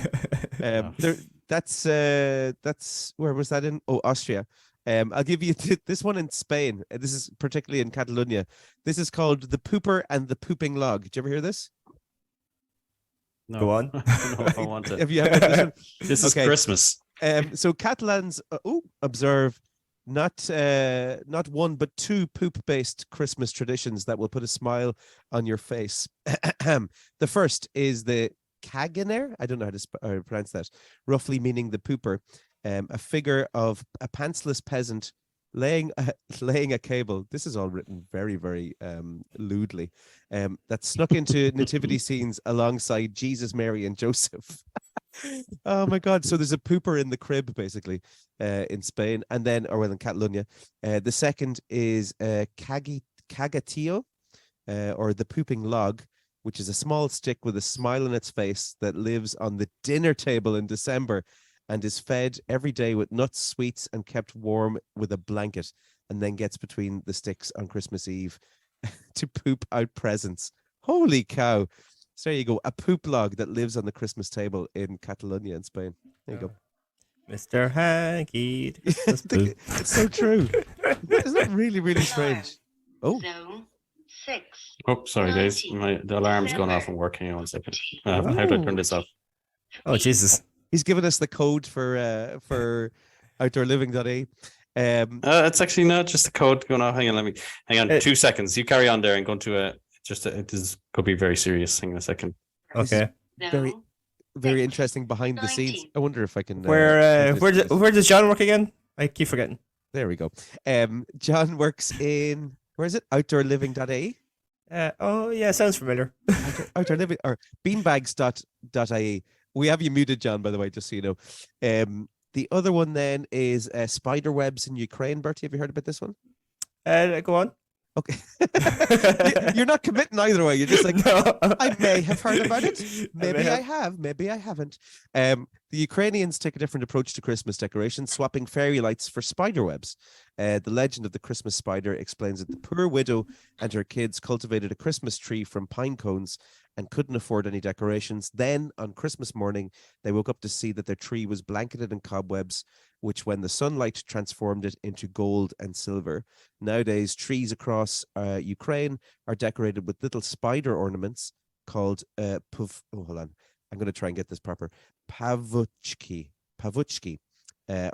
That's where was that in? Oh, Austria. I'll give you this one in Spain. This is particularly in Catalonia. This is called the pooper and the pooping log. Did you ever hear this? No. Go on. I don't know if I want to. Have you heard this one? This is Okay. Christmas. So Catalans observe not one but two poop-based Christmas traditions that will put a smile on your face. The first is the caganer. I don't know how to pronounce that. Roughly meaning the pooper. A figure of a pantsless peasant laying a cable. This is all written very, very lewdly. That snuck into nativity scenes alongside Jesus, Mary, and Joseph. Oh my God! So there's a pooper in the crib, basically, in Spain, and then, in Catalonia. The second is cagatillo, or the pooping log, which is a small stick with a smile on its face that lives on the dinner table in December and is fed every day with nuts, sweets, and kept warm with a blanket, and then gets between the sticks on Christmas Eve to poop out presents. Holy cow! So there you go, a poop log that lives on the Christmas table in Catalonia in Spain. There you go. Mr. Hanky. the Christmas poop. It's so true. Isn't that really, really strange? Oh, Zone 6. Oh, sorry, guys. The alarm's gone off and working. Hang on 1 second. How do I turn this off? Oh, Jesus. he's given us the code for outdoorliving.ie. It's actually not just the code going off. Hang on 2 seconds. You carry on there and go into it could be very serious. Hang on a second. Okay. Very, very interesting behind the scenes. I wonder if I can. Where does John work again? I keep forgetting. There we go. John works in, where is it? Outdoorliving.ie. Oh yeah, sounds familiar. Outdoor living or beanbags.ie. We have you muted, John, by the way, just so you know. The other one then is spider webs in Ukraine. Bertie, have you heard about this one? Go on. Okay. You're not committing either way. You're just like, No. I may have heard about it. Maybe I have. have. Maybe I haven't. The Ukrainians take a different approach to Christmas decorations, swapping fairy lights for spider webs. The legend of the Christmas spider explains that the poor widow and her kids cultivated a Christmas tree from pine cones and couldn't afford any decorations. Then, on Christmas morning, they woke up to see that their tree was blanketed in cobwebs, which, when the sunlight transformed it into gold and silver. Nowadays, trees across Ukraine are decorated with little spider ornaments called hold on. I'm going to try and get this proper. Pavuchki,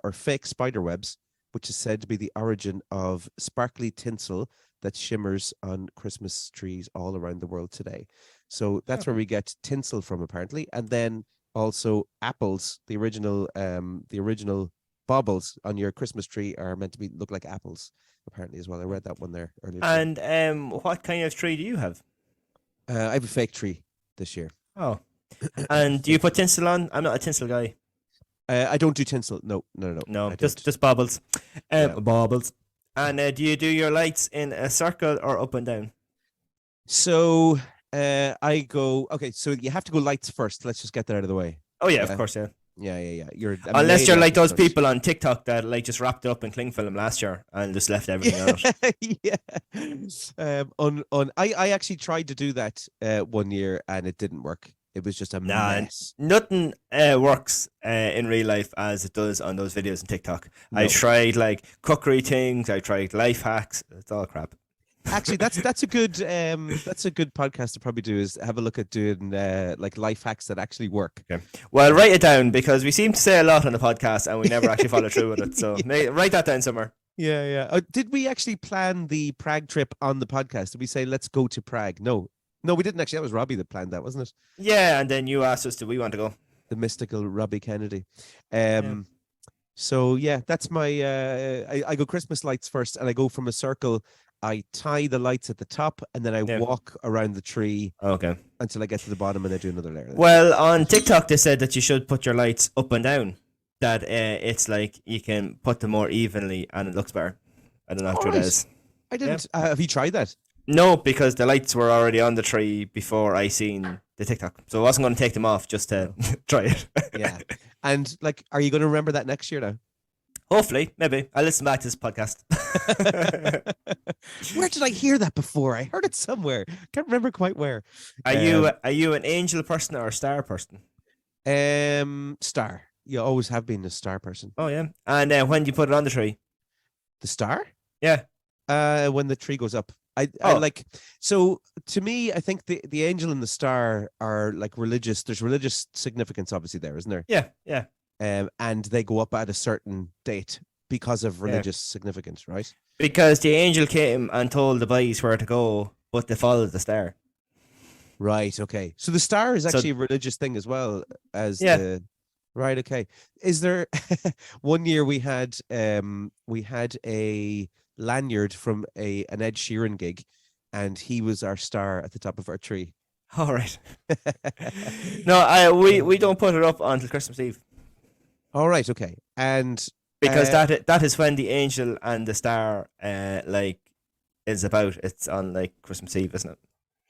or fake spider webs, which is said to be the origin of sparkly tinsel that shimmers on Christmas trees all around the world today. So that's where we get tinsel from, apparently. And then also apples, the original baubles on your Christmas tree are meant to look like apples, apparently, as well. I read that one there earlier. And what kind of tree do you have? I have a fake tree this year. Oh. And do you put tinsel on? I'm not a tinsel guy. I don't do tinsel. No. No, I just baubles. Yeah. Baubles. And do you do your lights in a circle or up and down? So I go, okay, so you have to go lights first. Let's just get that out of the way. Oh yeah, Yeah. of course, yeah. Yeah. You're Unless you're like those people. people on TikTok that like just wrapped it up in cling film last year and just left everything out. Yeah. I actually tried to do that 1 year and it didn't work. It was just a mess. Nothing works in real life as it does on those videos on TikTok. No. I tried like cookery things. I tried life hacks. It's all crap. Actually, that's a good podcast to probably do, is have a look at doing like life hacks that actually work. Okay. Well, write it down because we seem to say a lot on the podcast and we never actually follow through with it. So write that down somewhere. Yeah. Did we actually plan the Prague trip on the podcast? Did we say let's go to Prague? No, we didn't actually. That was Robbie that planned that, wasn't it? Yeah, and then you asked us, do we want to go? The mystical Robbie Kennedy. So yeah, that's my. I go Christmas lights first, and I go from a circle. I tie the lights at the top, and then I walk around the tree. Okay. Until I get to the bottom, and I do another layer. Well, on TikTok they said that you should put your lights up and down. That it's like you can put them more evenly, and it looks better. I don't know how true that is. I didn't. Have you tried that? No, because the lights were already on the tree before I seen the TikTok, so I wasn't going to take them off just to try it. Yeah. And like, are you going to remember that next year now? Hopefully, maybe. I'll listen back to this podcast. Where did I hear that before? I heard it somewhere. Can't remember quite where. Are you an angel person or a star person? Star. You always have been a star person. Oh yeah. And when do you put it on the tree? The star? Yeah. When the tree goes up. I like, so to me, I think the angel and the star are like religious. There's religious significance obviously there, isn't there? Yeah. And they go up at a certain date because of religious significance, right? Because the angel came and told the boys where to go, but they followed the star. Right. Okay. So the star is actually a religious thing as well as the. Right. Okay. Is there? 1 year we had a lanyard from an Ed Sheeran gig, and he was our star at the top of our tree. All right. No, we don't put it up until Christmas Eve. All right. Okay. And because that is when the angel and the star like is about. It's on like Christmas Eve, isn't it?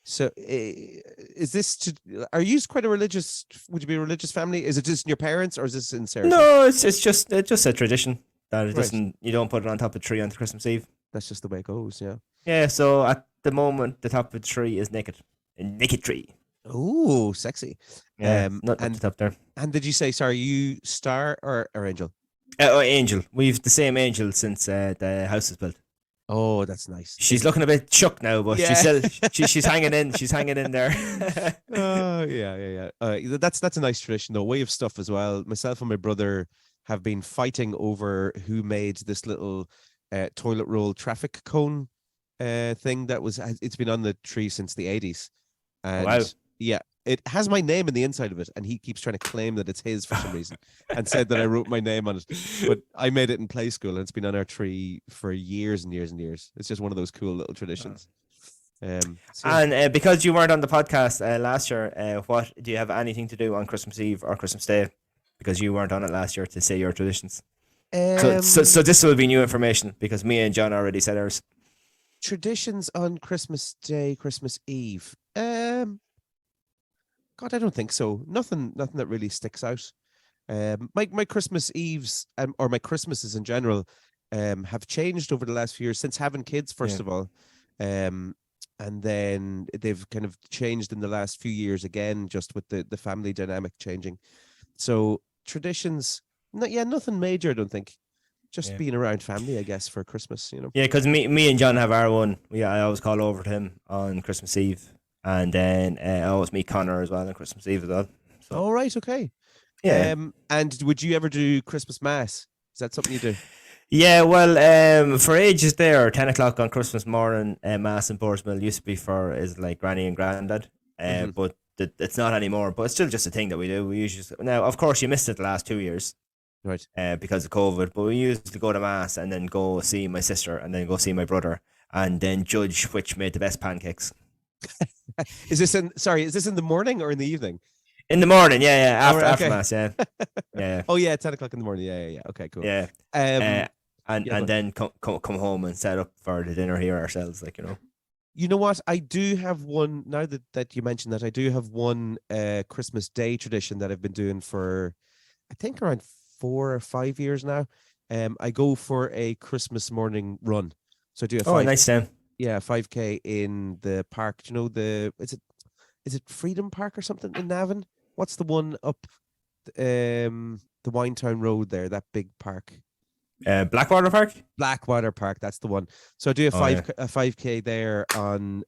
So is this are you quite a religious, would you be a religious family? Is it just in your parents or is this in Sarah's? No, it's just a tradition that it doesn't, you don't put it on top of the tree on Christmas Eve. That's just the way it goes, yeah. Yeah, so at the moment the top of the tree is naked. A naked tree. Oh, sexy. Yeah, not and the top there. And did you say, sorry, you star or angel? Angel. We've the same angel since the house is built. Oh, that's nice. She's looking a bit shook now, but she's still she's hanging in. She's hanging in there. Oh yeah. That's a nice tradition though. Way of stuff as well. Myself and my brother have been fighting over who made this little toilet roll traffic cone thing that it's been on the tree since the 80s. And wow. Yeah, it has my name in the inside of it, and he keeps trying to claim that it's his for some reason, and said that I wrote my name on it. But I made it in play school, and it's been on our tree for years and years and years. It's just one of those cool little traditions. And because you weren't on the podcast last year, what do you have anything to do on Christmas Eve or Christmas Day? Because you weren't on it last year to say your traditions. So this will be new information because me and John already said ours. Traditions on Christmas Day, Christmas Eve. God, I don't think so. Nothing that really sticks out. My Christmas Eves or my Christmases in general have changed over the last few years since having kids, first of all. And then they've kind of changed in the last few years again, just with the family dynamic changing. So traditions, nothing major, I don't think. Just being around family, I guess, for Christmas, you know. Yeah, because me and John have our one. I always call over to him on Christmas Eve. And then I always meet Connor as well on Christmas Eve as well. So. Oh, right, okay. Yeah. And would you ever do Christmas Mass? Is that something you do? Yeah, well, for ages there, 10 o'clock on Christmas morning, Mass in Portsmouth used to be for is like Granny and Grandad. But it's not anymore. But it's still just a thing that we do. We usually now, of course, you missed it the last 2 years. Right. Because of COVID. But we used to go to Mass and then go see my sister and then go see my brother and then judge which made the best pancakes. Is this in the morning or in the evening? In the morning, after Mass, yeah. Oh yeah, 10 o'clock in the morning, yeah. Okay, cool. Yeah. And then come home and set up for the dinner here ourselves, like, you know. You know what? I do have one now that you mentioned that. I do have one Christmas Day tradition that I've been doing for I think around 4 or 5 years now. I go for a Christmas morning run. So I do a Nice Sam. 5K in the park. Do you know is it Freedom Park or something in Navan? What's the one up the Winetown Road there? That big park. Blackwater Park. Blackwater Park, that's the one. So I do a 5K there on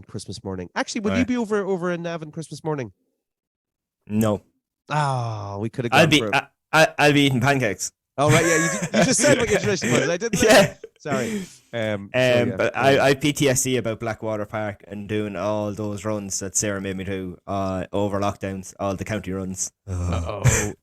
Christmas morning. Actually, will you be over in Navan Christmas morning? No. We could have. I'll be eating pancakes. Oh right, yeah. You just said what your tradition was. I didn't. Yeah. Sorry. But I PTSD about Blackwater Park and doing all those runs that Sarah made me do over lockdowns, all the county runs. Was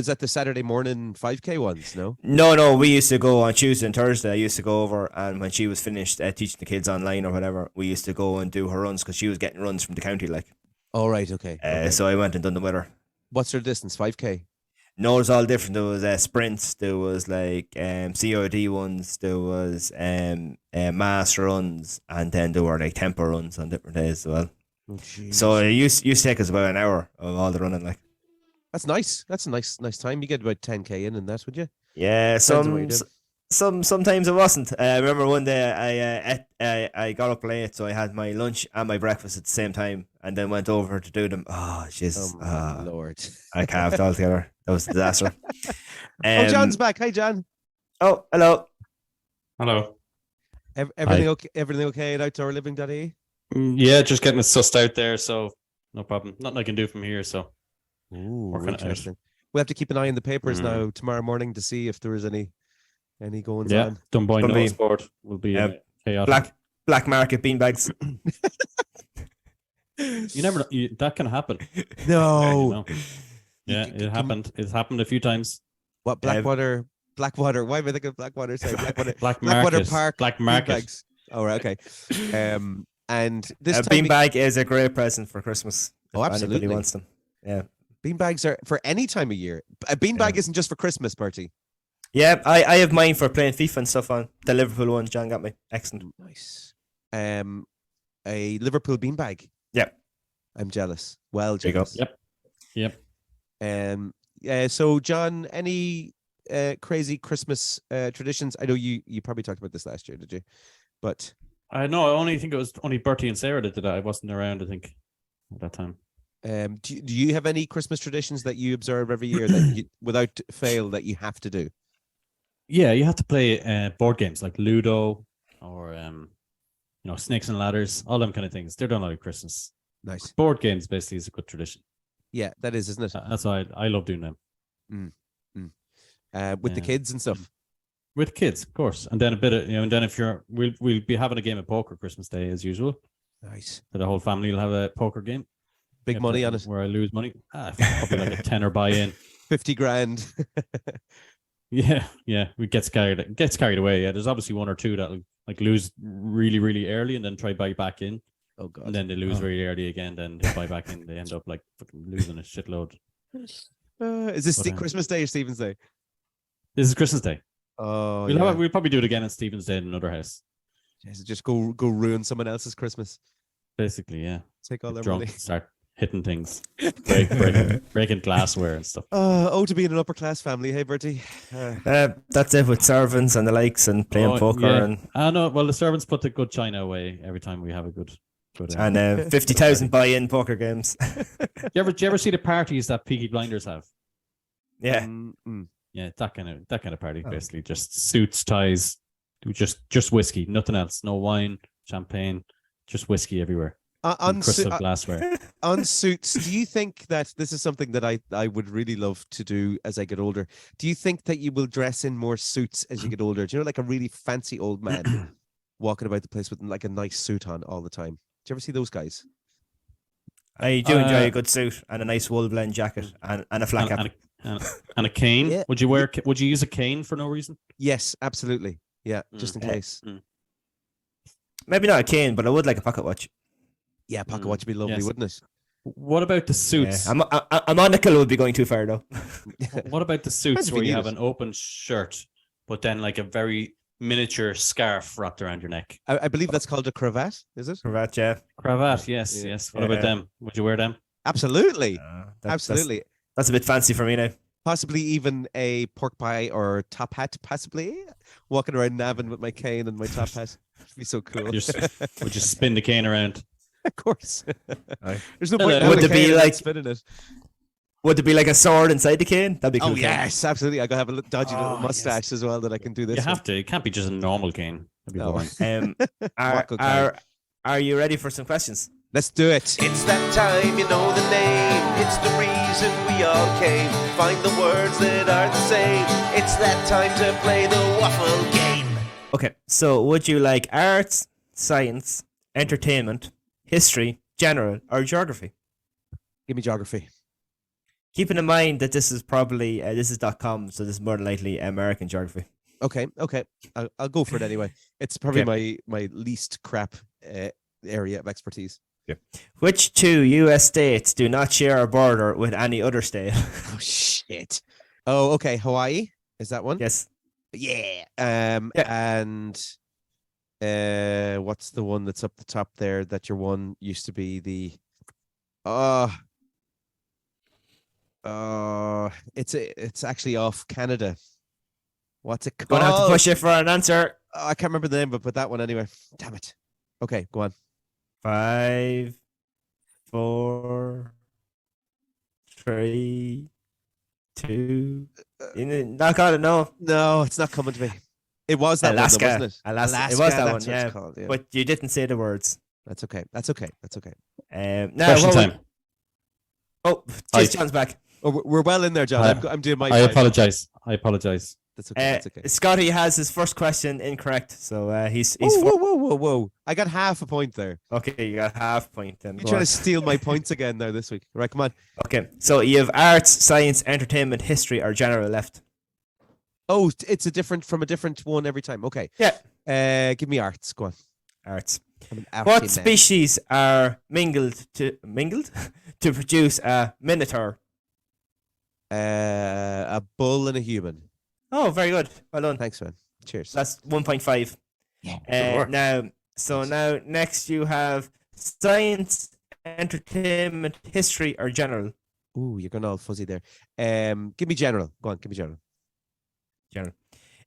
that the Saturday morning 5K ones? No. No. We used to go on Tuesday and Thursday. I used to go over, and when she was finished teaching the kids online or whatever, we used to go and do her runs because she was getting runs from the county, like. Oh right, okay. So I went and done them with her. What's her distance? 5K. No, it was all different. There was sprints. There was like COD ones. There was mass runs, and then there were like tempo runs on different days as well. Oh, so it used to take us about an hour of all the running. Like, that's nice. That's a nice time. You get about 10K in that, would you? Yeah, sometimes it wasn't. I remember one day I got up late, so I had my lunch and my breakfast at the same time, and then went over to do them. Oh Jesus! Oh my Lord! I calved altogether. That was a disaster. John's back. Hi, John. Oh, hello. Hello. Everything okay? Everything okay at outdoorliving.ie? Yeah, just getting it sussed out there, so no problem. Nothing I can do from here, so working interesting. We'll have to keep an eye on the papers now tomorrow morning to see if there is any goings on. Dunboyne Notice Board will be chaotic. Black market beanbags. You never know. That can happen. No. Yeah, it happened. It's happened a few times. What Blackwater? Why am I thinking of Blackwater? Sorry, Blackwater Park. Black market. Beanbags. Oh right, okay. And this beanbag is a great present for Christmas. Oh, absolutely. Anybody wants them. Yeah. Beanbags are for any time of year. A beanbag isn't just for Christmas, Bertie. Yeah, I have mine for playing FIFA and stuff on the Liverpool one. John got me. Excellent. Nice. A Liverpool beanbag. Yep. I'm jealous. Well, jealous. Yep. So John, any crazy Christmas traditions? I know you probably talked about this last year, did you? But I know. I only think it was only Bertie and Sarah that did that. I wasn't around, I think, at that time. Do you have any Christmas traditions that you observe every year that you, without fail, that you have to do? Yeah, you have to play board games like Ludo or Snakes and Ladders, all them kind of things. They're done out of Christmas. Nice. Board games basically is a good tradition. Yeah, that is, isn't it? That's why I love doing them. With the kids and stuff. With kids, of course, and then a bit of and then if we'll be having a game of poker Christmas Day as usual. Nice. So the whole family will have a poker game. Big money on it. Where I lose money. Probably like a tenner buy-in. 50 grand. Yeah. We gets carried away. Yeah, there's obviously one or two that like lose really, really early and then try buy back in. Oh god. And then they lose really early again. Then they buy back in. They end up like fucking losing a shitload. Is this Christmas Day or Stephen's Day? This is Christmas Day. Oh, we'll probably do it again on Stephen's Day in another house. Yes, just go ruin someone else's Christmas. Basically, yeah. Take all their drunk, money. start hitting things, breaking glassware and stuff. To be in an upper class family, hey Bertie. That's it with servants and the likes and playing poker and. I know. Well, the servants put the good china away every time we have a good. And 50,000 buy-in poker games. Do you ever see the parties that Peaky Blinders have? Yeah. Yeah, that kind of party, basically just suits, ties, just whiskey, nothing else, no wine, champagne, just whiskey everywhere. On crystal glassware. On suits, do you think that this is something that I would really love to do as I get older? Do you think that you will dress in more suits as you get older? Do you know, like a really fancy old man walking about the place with like a nice suit on all the time? Do you ever see those guys? I do enjoy a good suit and a nice wool blend jacket and a flat cap. And a cane. Yeah. Would you use a cane for no reason? Yes, absolutely. Yeah, just in case. Maybe not a cane, but I would like a pocket watch. Yeah, pocket watch would be lovely, wouldn't it? What about the suits? Yeah. A monocle would be going too far though. What about the suits where you have an open shirt, but then like a very miniature scarf wrapped around your neck? I believe that's called a cravat, is it? Cravat, yeah. Cravat, yes. What about them? Would you wear them? Absolutely. Absolutely. That's a bit fancy for me now. Possibly even a pork pie or top hat, possibly. Walking around Navan with my cane and my top hat. It'd be so cool. We'll just spin the cane around. Of course. Aye. There's no point Would having a there be cane and like- spinning it. Would there be like a sword inside the cane? That'd be cool. Oh, yes, absolutely. I gotta have a dodgy little Oh, mustache as well that I can do this. You have with. to. It can't be just a normal cane. That'd be No. boring. Rocco cane. Are you ready for some questions? Let's do it. It's that time, you know the name. It's the reason we all came. Find the words that are the same. It's that time to play the Waffle Game. Okay, so would you like arts, science, entertainment, history, general, or geography? Give me geography. Keeping in mind that this is probably this is .com, so this is more than likely American geography. Okay. I'll go for it anyway. It's probably my least crap area of expertise. Which two U.S. states do not share a border with any other state? Oh shit. Oh, okay. Hawaii is that one? Yes. Yeah. Yeah. And what's the one that's up the top there that your one used to be the it's actually off Canada. What's it called? Gonna have to push it for an answer. Oh, I can't remember the name, but that one anyway. Damn it. Okay, go on. 5, 4, 3, 2. Not got it. No. No, it's not coming to me. It was that Alaska. one, though, wasn't it? Alaska. It was Alaska, that that's one, what yeah. it's called, yeah. But you didn't say the words. That's okay. That's okay. That's okay. Now, Question what time. Oh, Aye. just John's back. Oh, we're well in there, John. I'm doing my. I five. apologize. I apologize. That's okay. That's okay. Scottie has his first question incorrect, so he's Whoa! I got half a point there. okay. You got half point then. You're Go trying on. to steal my points again now this week. Right, come on. Okay, so you have arts, science, entertainment, history, or general left. Oh, it's a different one every time. Okay. Yeah. Give me arts. Go on. Arts. I'm an arty What man. species are mingled to produce a minotaur? A bull and a human. Oh, very good. Well done. Thanks, man. Cheers. That's 1.5. Yeah. Sure. Now next you have science, entertainment, history, or general. Ooh, you're going all fuzzy there. Give me general. Go on. Give me general. General.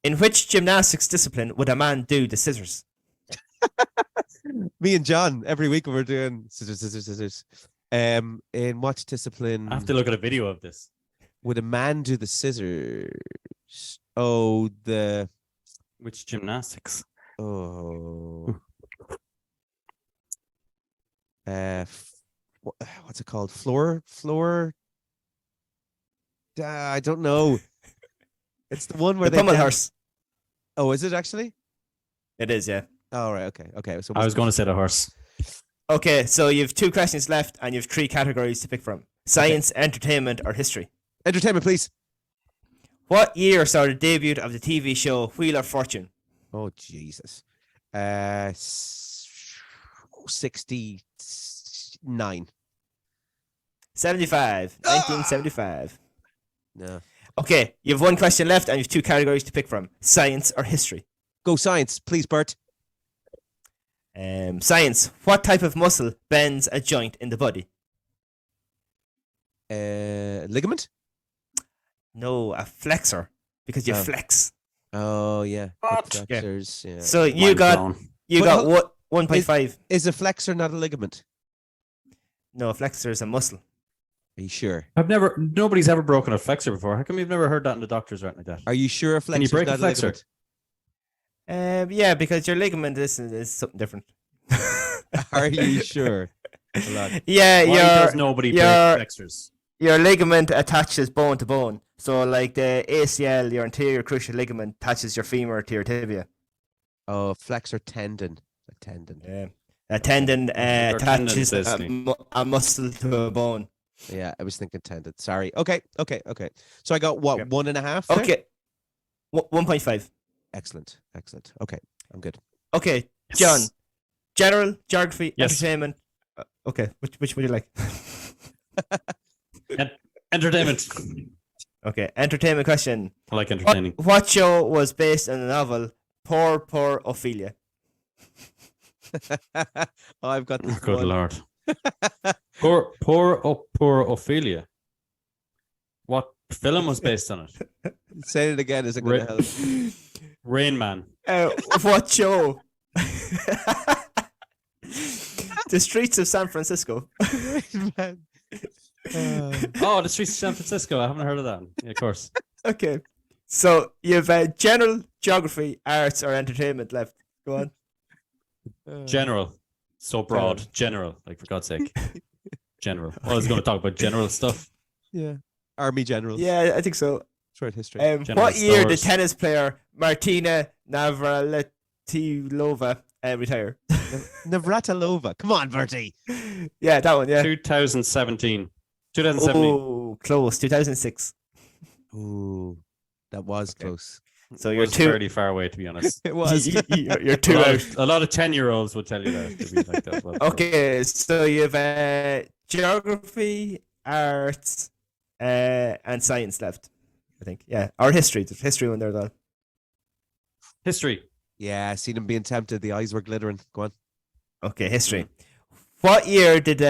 In which gymnastics discipline would a man do the scissors? Me and John every week we're doing scissors. In what discipline I have to look at a video of this. would a man do the scissors? Oh, Which gymnastics? What's it called? Floor. I don't know. It's the one where The they pummel horse. Oh, is it actually? It is, yeah. Oh, right. Okay. So I was going to say the horse. Okay, so you have 2 questions left, and you have 3 categories to pick from: science, entertainment, or history. entertainment, please. What year saw the debut of the TV show Wheel of Fortune? Oh, Jesus. 69. 75. 1975. No. Okay, you have 1 question left, and you have 2 categories to pick from: science or history. Go science, please, Bert. Science. What type of muscle bends a joint in the body? Ligament? No, a flexor, because you Oh. flex. Oh, yeah. What? Yeah. Flexors, yeah. So you Mind got blown. But what 1.5. Is a flexor not a ligament? No, a flexor is a muscle. Are you sure? Nobody's ever broken a flexor before. How come you've never heard that in the doctors or anything like that? Are you sure a flexor you break is a not flexor? ligament? Yeah, because your ligament is something different. Are you sure? Hold on. Yeah, Why does nobody break your- flexors? your ligament attaches bone to bone. So, like the ACL, your anterior cruciate ligament attaches your femur to your tibia. Oh, flexor tendon. A tendon. Yeah, a tendon Your attaches tendons, a muscle to a bone. Yeah, I was thinking tendon. Sorry. Okay. So I got what? Okay. 1.5? there? Okay, 1.5. Excellent. Okay, I'm good. Okay, Yes. John. General, geography, Yes. entertainment. Okay, which would you like? Entertainment. Okay, entertainment question. I like entertaining. What show was based on the novel Poor Ophelia? Oh, I've got this Good one. lord. Poor Ophelia. What film was based on it? Say it again. Is it going to help? Rain Man. What show? The Streets of San Francisco. Man. Oh, The Streets of San Francisco. I haven't heard of that. Yeah, of course. Okay. So you have general, geography, arts, or entertainment left. Go on. General. So broad. General. Like, for God's sake. General. I was going to talk about general stuff. Yeah. Army generals. Yeah, I think so. Short history. What year did stores. tennis player Martina Navratilova retire? Navratilova. Come on, Bertie. Yeah, that one, yeah. 2017. Oh, close. 2006. Ooh, that was close. So It you're was two. fairly far away, to be honest. It was. You're two out. A lot of 10-year-olds would tell you that. To be like that. Well, Okay, so you have geography, arts, and science left, I think. Yeah, or history. There's history one there, though. History. Yeah, I seen him being tempted. The eyes were glittering. Go on. Okay, history. What year did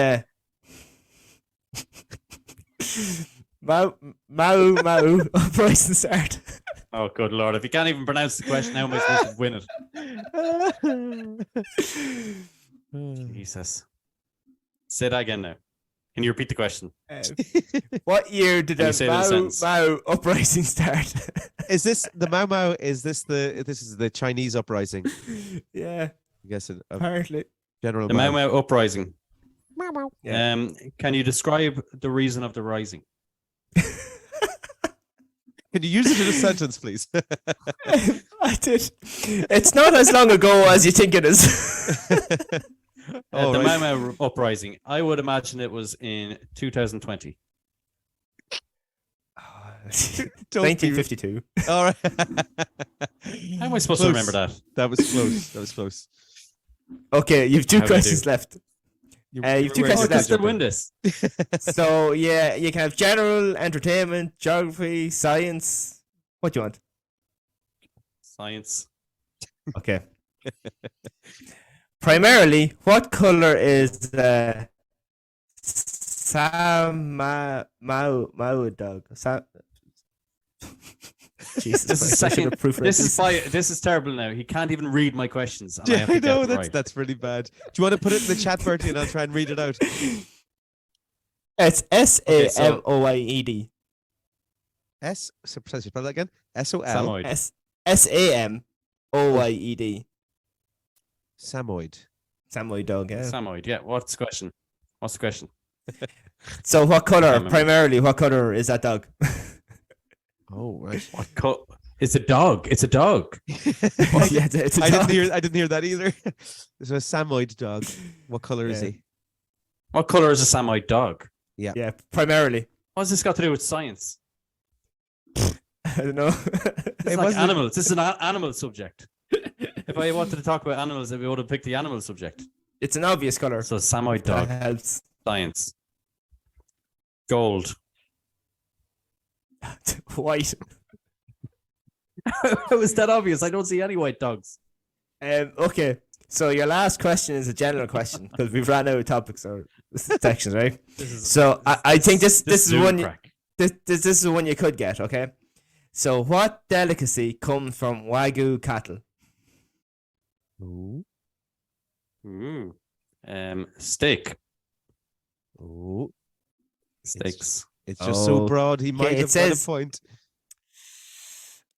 Mao uprising start? Oh, good Lord. If you can't even pronounce the question, how am I supposed to win it? Jesus. Say that again now. Can you repeat the question? What year did Can you say it in a the sentence? Mao uprising start? Is this the Mau Mau? This is the Chinese uprising? Yeah, I guess it, apparently. General The Mau Mau uprising. Yeah. Can you describe the reason of the rising? Can you use it in a sentence, please? I did. It's not as long ago as you think it is. The Mau Mau uprising. I would imagine it was in 2020. 1952. All right. How am I supposed to remember that? That was close. That was close. Okay, you've two How do I questions do? left. You've two Oh, I questions can left. still win this. So yeah, you can have general, entertainment, geography, science. What do you want? Science. Okay. Primarily, what color is Mao dog? Jesus, This is Christ, I should second. have proofread This is terrible now. He can't even read my questions. And I, have I to get know them that's right. that's really bad. Do you want to put it in the chat, Bertie, and I'll try and read it out? It's SAMOYED. So spell that again. SOL. Samoyed. SAMOYED. Samoid. Samoyed dog, yeah. Samoyed. Yeah. What's the question? What's the question? So what color, remember. primarily, what color is that dog? Oh right. What co- It's a dog. It's a dog. Yeah, it's a I dog. didn't hear that either. There's a Samoid dog. What color is Yeah. he? What color is a Samoyed dog? Yeah, primarily. What's this got to do with science? I don't know. It's like wasn't- animals. This is an animal subject. If I wanted to talk about animals, then we would have picked the animal subject. It's an obvious color. So Samoyed That dog. helps. Science. Gold. White. How is that obvious? I don't see any white dogs. Okay, so your last question is a general question because we've ran out of topics or sections, right? So I think this is Zoom one crack. this is one you could get. Okay, so what delicacy comes from Wagyu cattle? Ooh. Steak. Ooh. Steaks. It's just so Oh. broad. He might Okay, it have got a says- point.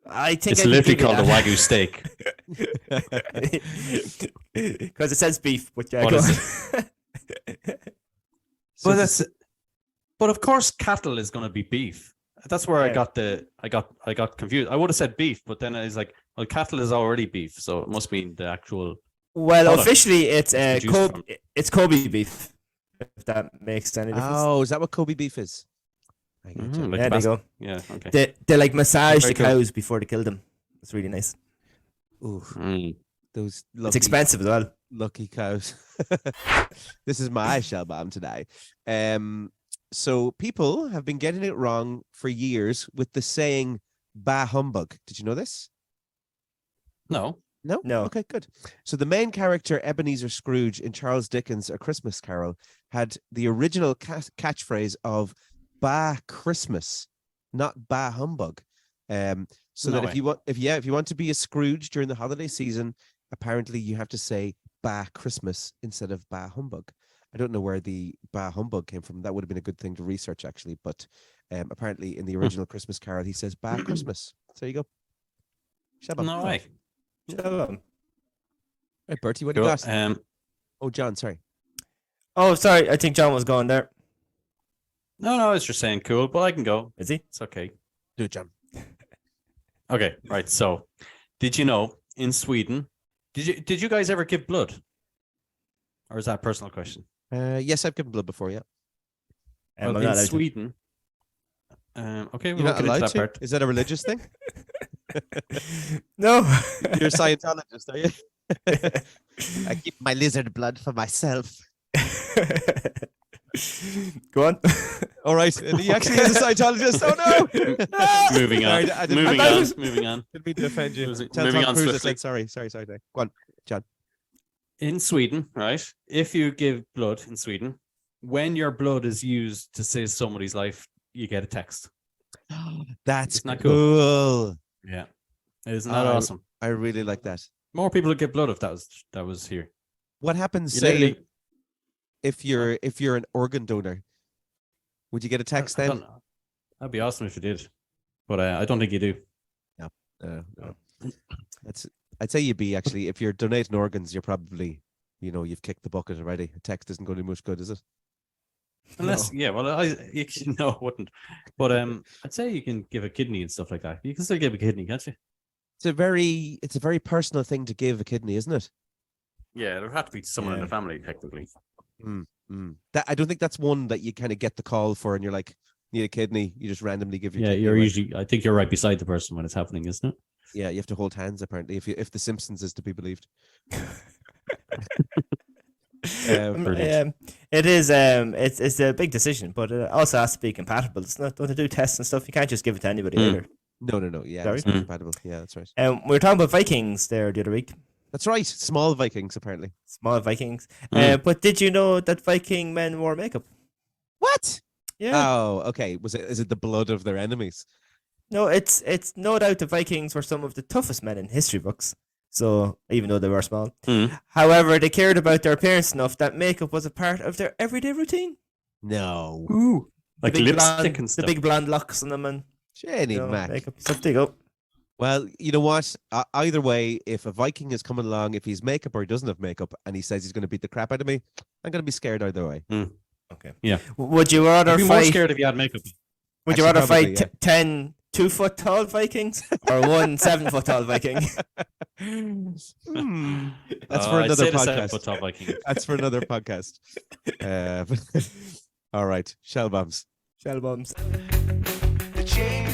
I think It's I can literally give you called a that. Wagyu steak. Because it says beef, but yeah, What go is on. So But this- but of course cattle is going to be beef. That's where Yeah. I got confused. I would have said beef, but then it's like, well, cattle is already beef, so it must mean the actual. Well, product officially, it's produced from. it's Kobe beef. If that makes any difference. Oh, is that what Kobe beef is? I get you. Like yeah, there you go. Yeah. Okay. They like massage Very the cool. cows before they kill them. It's really nice. Ooh, Mm. those It's lucky, expensive as well. lucky cows. This is my shell bomb today. So people have been getting it wrong for years with the saying "bah humbug." Did you know this? No. No? No. Okay, good. So the main character, Ebenezer Scrooge, in Charles Dickens' A Christmas Carol, had the original catchphrase of "Bah Christmas," not bah humbug. So No that way. if you want to be a Scrooge during the holiday season, apparently you have to say bah Christmas instead of bah humbug. I don't know where the bah humbug came from. That would have been a good thing to research, actually. But apparently, in the original Christmas Carol, he says bah Christmas. So there you go. Shabba. No way. Shellbomb. Right, Bertie, what do Cool. you got? Oh, John, sorry. Oh, sorry. I think John was going there. No, I was just saying cool, but I can go. Is he? It's okay. Do it, John. Okay, right. So, did you know in Sweden, did you guys ever give blood? Or is that a personal question? Yes, I've given blood before, yeah. I'm Well, not in allowed to. Sweden, okay, You're we'll not get into allowed that to? part. Is that a religious thing? No. You're a Scientologist, are you? I keep my lizard blood for myself. Go on. All right. And he actually is a Scientologist. Oh, no. Moving on. Sorry, I didn't Moving mean on. to- Moving on. Didn't mean to offend you. Moving Tell Tom on Cruise I swiftly. said sorry. Go on, John. In Sweden, right? If you give blood in Sweden, when your blood is used to save somebody's life, you get a text. That's Isn't that cool. Yeah. Isn't that I- awesome? I really like that. More people would get blood if that was here. What happens, You say, literally- if you're an organ donor? Would you get a text I then? don't know. That'd be awesome if you did. But I don't think you do. No. I'd say you'd be, actually, if you're donating organs, you're probably, you've kicked the bucket already. A text isn't going to do much good, is it? Unless, yeah, well, no, it wouldn't. But I'd say you can give a kidney and stuff like that. You can still give a kidney, can't you? It's a very personal thing to give a kidney, isn't it? Yeah, there would have to be someone in Yeah. the family, technically. That I don't think that's one that you kind of get the call for, and you're like, need a kidney. You just randomly give your Yeah, kidney you're away. usually. I think you're right beside the person when it's happening, isn't it? Yeah, you have to hold hands apparently if the Simpsons is to be believed. Brilliant. It is. It's a big decision, but it also has to be compatible. It's not. Don't they do tests and stuff? You can't just give it to anybody either. No. Yeah, Sorry? it's not compatible. Yeah, that's right. We were talking about Vikings there the other week. That's right. Small Vikings apparently. Small Vikings. But did you know that Viking men wore makeup? What? Yeah. Oh, okay. Is it the blood of their enemies? No, it's no doubt the Vikings were some of the toughest men in history books. So even though they were small, however, they cared about their appearance enough that makeup was a part of their everyday routine. No. Ooh, like The big lipstick blonde- and stuff. The big blonde locks on them and Jenny Mac. makeup. So there you go. Well, you know what? Either way, if a Viking is coming along, if he's makeup or he doesn't have makeup, and he says he's going to beat the crap out of me, I'm going to be scared either way. Okay. Yeah. Would you rather I'd be more fight? scared if you had makeup. Would you Actually, rather probably, fight 10 2-foot tall Vikings or one 7-foot tall Viking? That's for I'd another say the podcast. 7-foot-tall Viking. That's for another podcast. All right, shell bombs. Shellbombs. The chain